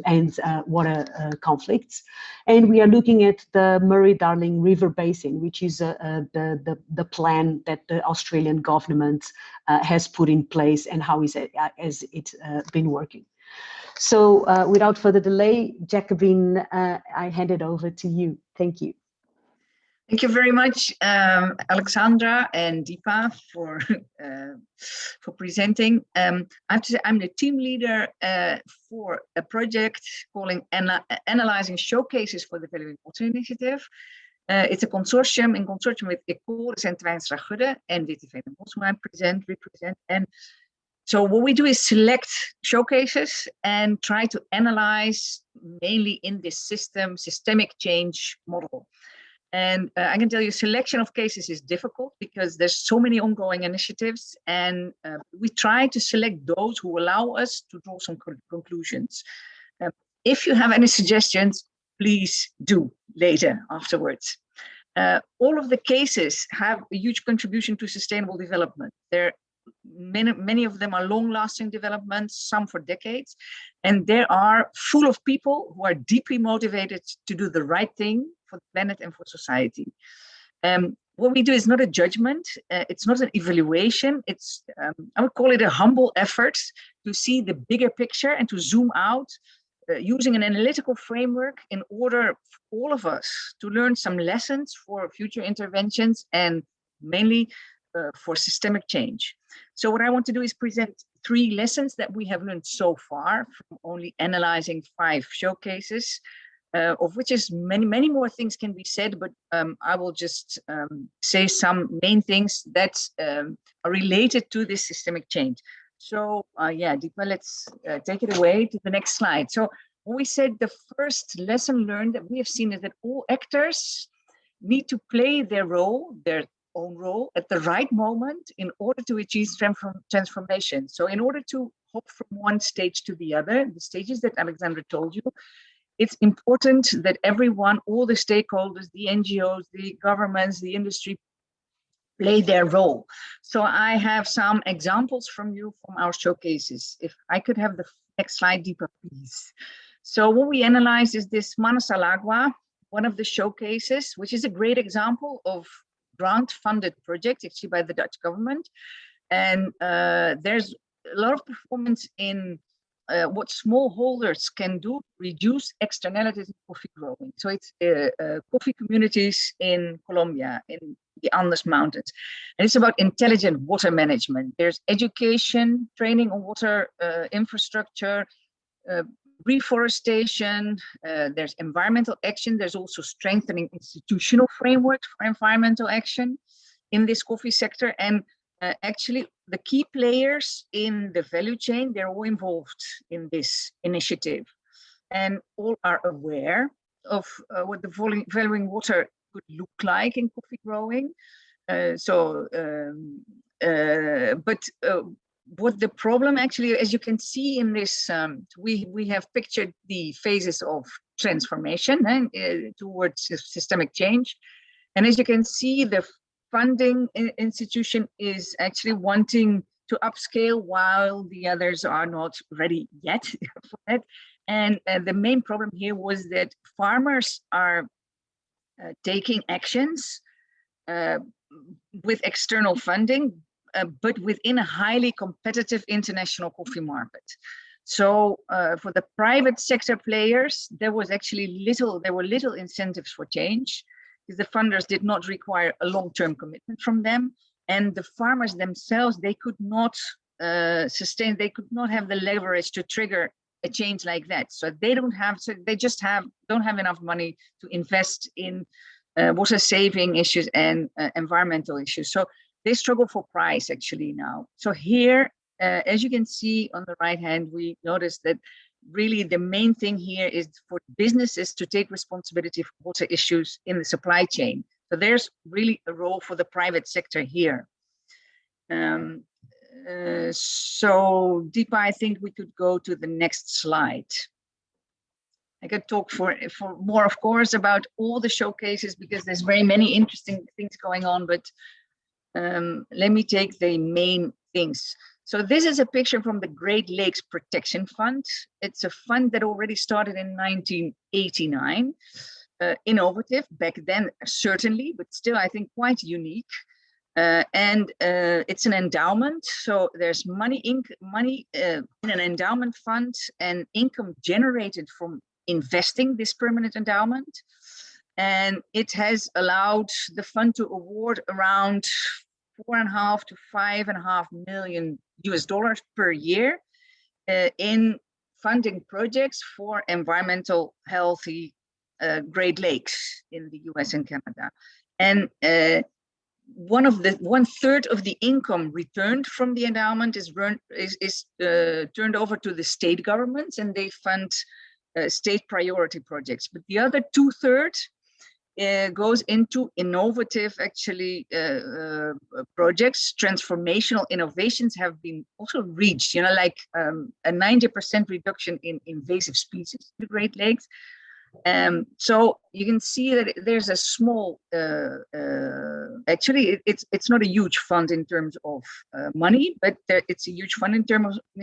end water conflicts. And we are looking at the Murray-Darling River Basin, which is the plan that the Australian government has put in place, and how has it been working. So without further delay, Jacobine, I hand it over to you. Thank you. Thank you very much, Alexandra and Deepa, for presenting. I have to say, I'm the team leader for a project calling Analyzing Showcases for the Valuing Water Initiative. It's a consortium in consortium with Ecoris and Twijnstra Gudde and WTV Den Bosch, who I represent. And so what we do is select showcases and try to analyze mainly in this systemic change model. And I can tell you selection of cases is difficult because there's so many ongoing initiatives, and we try to select those who allow us to draw some conclusions. If you have any suggestions, please do later afterwards. All of the cases have a huge contribution to sustainable development. Many of them are long-lasting developments, some for decades, and they are full of people who are deeply motivated to do the right thing for the planet and for society. What we do is not a judgment, it's not an evaluation, it's, I would call it a humble effort to see the bigger picture and to zoom out using an analytical framework in order for all of us to learn some lessons for future interventions and mainly for systemic change. So what I want to do is present 3 lessons that we have learned so far from only analyzing 5 showcases, of which is many more things can be said, but I will just say some main things that are related to this systemic change. So yeah, Deepa, let's take it away to the next slide. So when we said the first lesson learned that we have seen is that all actors need to play their own role at the right moment in order to achieve transformation. So in order to hop from one stage to the other, the stages that Alexandra told you, it's important that everyone, all the stakeholders, the NGOs, the governments, the industry, play their role. So I have some examples from our showcases. If I could have the next slide, Deepa, please. So what we analyze is this Manasalagwa, one of the showcases, which is a great example of grant-funded project, actually by the Dutch government. And there's a lot of performance in what smallholders can do to reduce externalities in coffee growing. So it's coffee communities in Colombia, in the Andes Mountains. And it's about intelligent water management. There's education, training on water infrastructure, reforestation, there's environmental action. There's also strengthening institutional frameworks for environmental action in this coffee sector. And actually, the key players in the value chain, they're all involved in this initiative. And all are aware of what the valuing water could look like in coffee growing. What the problem actually, as you can see in this, we have pictured the phases of transformation towards systemic change. And as you can see, the funding institution is actually wanting to upscale while the others are not ready yet for that. And the main problem here was that farmers are taking actions with external funding, but within a highly competitive international coffee market. So for the private sector players, there were little incentives for change, because the funders did not require a long-term commitment from them. And the farmers themselves, they could not they could not have the leverage to trigger a change like that. So they don't have enough money to invest in water saving issues and environmental issues. So they struggle for price actually now. So here, as you can see on the right hand, we notice that really the main thing here is for businesses to take responsibility for water issues in the supply chain. So there's really a role for the private sector here. So Deepa, I think we could go to the next slide. I could talk for more, of course, about all the showcases because there's very many interesting things going on, but let me take the main things. So this is a picture from the Great Lakes Protection Fund. It's a fund that already started in 1989. Innovative back then, certainly, but still, I think, quite unique. And it's an endowment. So there's money in an endowment fund and income generated from investing this permanent endowment. And it has allowed the fund to award around $4.5 to $5.5 million US per year in funding projects for environmental healthy Great Lakes in the US and Canada. And 1/3 of the income returned from the endowment is turned over to the state governments, and they fund state priority projects. But the other 2/3 goes into innovative, actually, projects. Transformational innovations have been also reached, like a 90% reduction in invasive species in the Great Lakes. So you can see that there's a small, actually, it's not a huge fund in terms of money, but it's a huge fund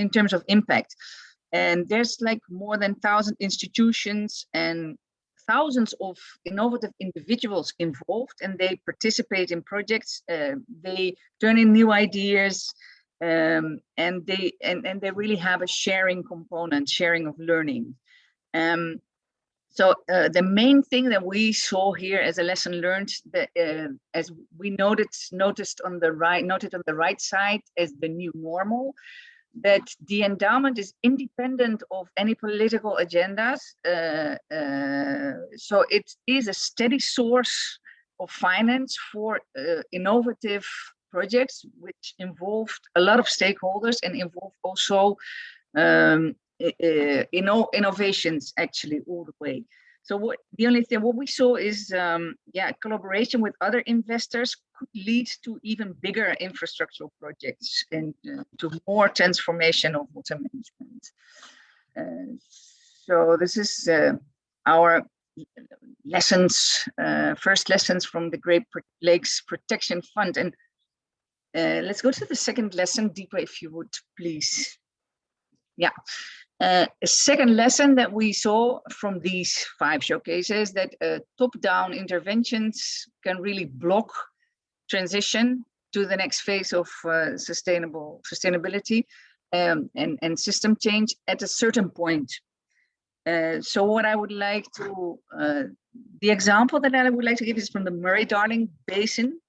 in terms of impact. And there's like more than 1,000 institutions and thousands of innovative individuals involved, and they participate in projects. They turn in new ideas, and they really have a sharing component, sharing of learning. So the main thing that we saw here as a lesson learned, that as we noticed on the right side as the new normal, that the endowment is independent of any political agendas. So it is a steady source of finance for innovative projects, which involved a lot of stakeholders and involved also innovations actually all the way. So what we saw is, collaboration with investor investors could lead to even bigger infrastructural projects and to more transformation of water management. So this is our lessons, first lessons from the Great Lakes Protection Fund. And let's go to the second lesson, Deepa, if you would, please. Yeah. A second lesson that we saw from these 5 showcases, that top-down interventions can really block transition to the next phase of sustainability and system change at a certain point. So what I would like to, the example that I would like to give is from the Murray-Darling Basin,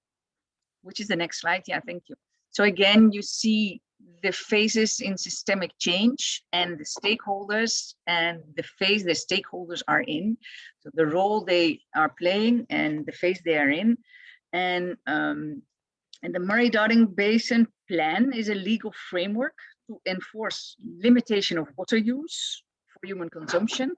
which is the next slide. Yeah, thank you. So again, you see the phases in systemic change and the stakeholders and the phase the stakeholders are in, so the role they are playing and the phase they are in. And the Murray-Darling Basin Plan is a legal framework to enforce limitation of water use for human consumption.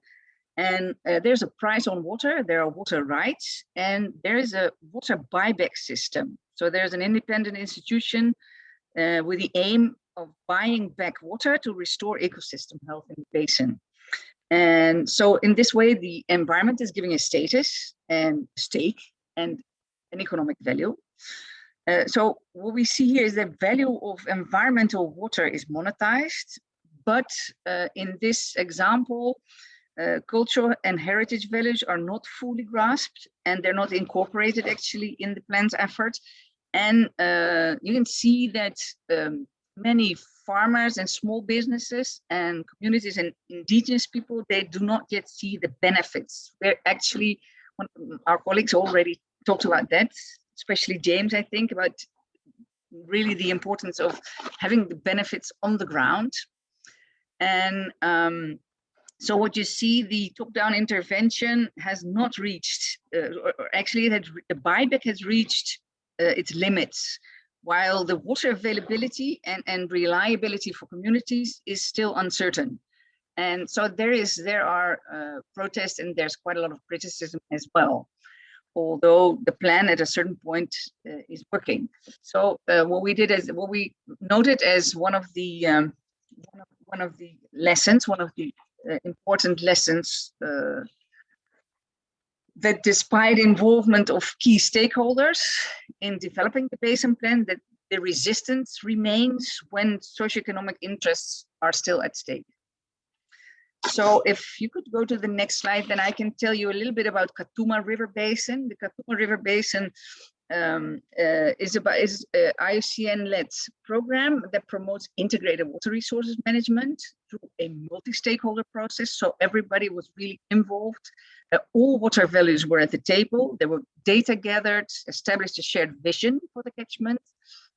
And there's a price on water, there are water rights, and there is a water buyback system. So there's an independent institution with the aim of buying back water to restore ecosystem health in the basin. And so in this way, the environment is giving a status and stake and an economic value. So what we see here is the value of environmental water is monetized, but in this example, cultural and heritage values are not fully grasped, and they're not incorporated actually in the plan's efforts. And you can see that many farmers and small businesses and communities and indigenous people, they do not yet see the benefits. They're actually, our colleagues already talked about that, especially James, I think, about really the importance of having the benefits on the ground. And so what you see, the top-down intervention has not reached, or actually the buyback has reached its limits, while the water availability and reliability for communities is still uncertain. And so there are protests, and there's quite a lot of criticism as well, although the plan at a certain point is working. So what we noted as one of the lessons, one of the important lessons that despite involvement of key stakeholders in developing the basin plan, that the resistance remains when socioeconomic interests are still at stake. So if you could go to the next slide, then I can tell you a little bit about Katuma River Basin. The Katuma River Basin is an IUCN-led program that promotes integrated water resources management through a multi-stakeholder process. So everybody was really involved. All water values were at the table. There were data gathered, established a shared vision for the catchment,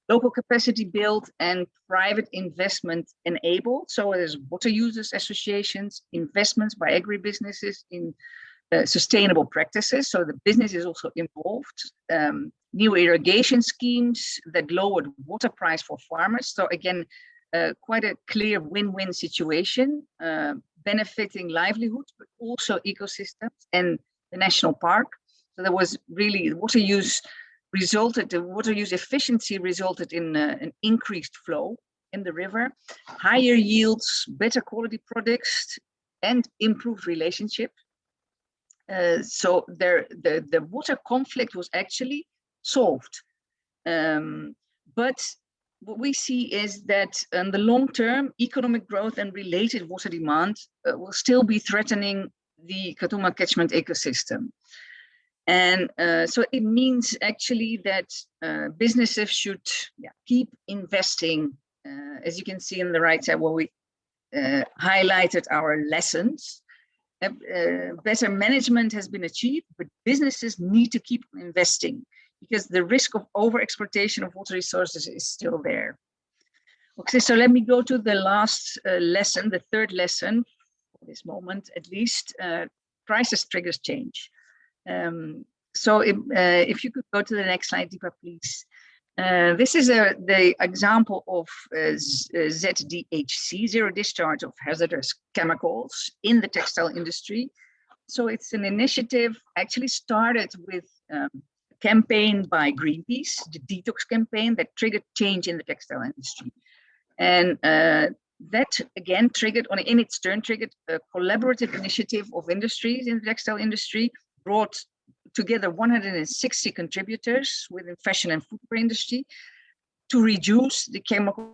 local capacity built, and private investment enabled. So there's water users associations, investments by agribusinesses in sustainable practices. So the business is also involved. New irrigation schemes that lowered water price for farmers. So again, quite a clear win-win situation, benefiting livelihoods, but also ecosystems and the national park. So there was really water use efficiency resulted in an increased flow in the river, higher yields, better quality products, and improved relationship. So the water conflict was actually solved. But what we see is that in the long term, economic growth and related water demand will still be threatening the Katuma catchment ecosystem. And so it means actually that businesses should keep investing. As you can see on the right side, where we highlighted our lessons. Better management has been achieved, but businesses need to keep investing because the risk of overexploitation of water resources is still there. Okay, so let me go to the last lesson, the third lesson, for this moment at least. Crisis triggers change. So if you could go to the next slide, Deepa, please. This is the example of ZDHC, zero discharge of hazardous chemicals in the textile industry. So it's an initiative actually started with a campaign by Greenpeace, the detox campaign that triggered change in the textile industry. And that again in its turn triggered a collaborative initiative of industries in the textile industry, brought together 160 contributors within fashion and footwear industry to reduce the chemical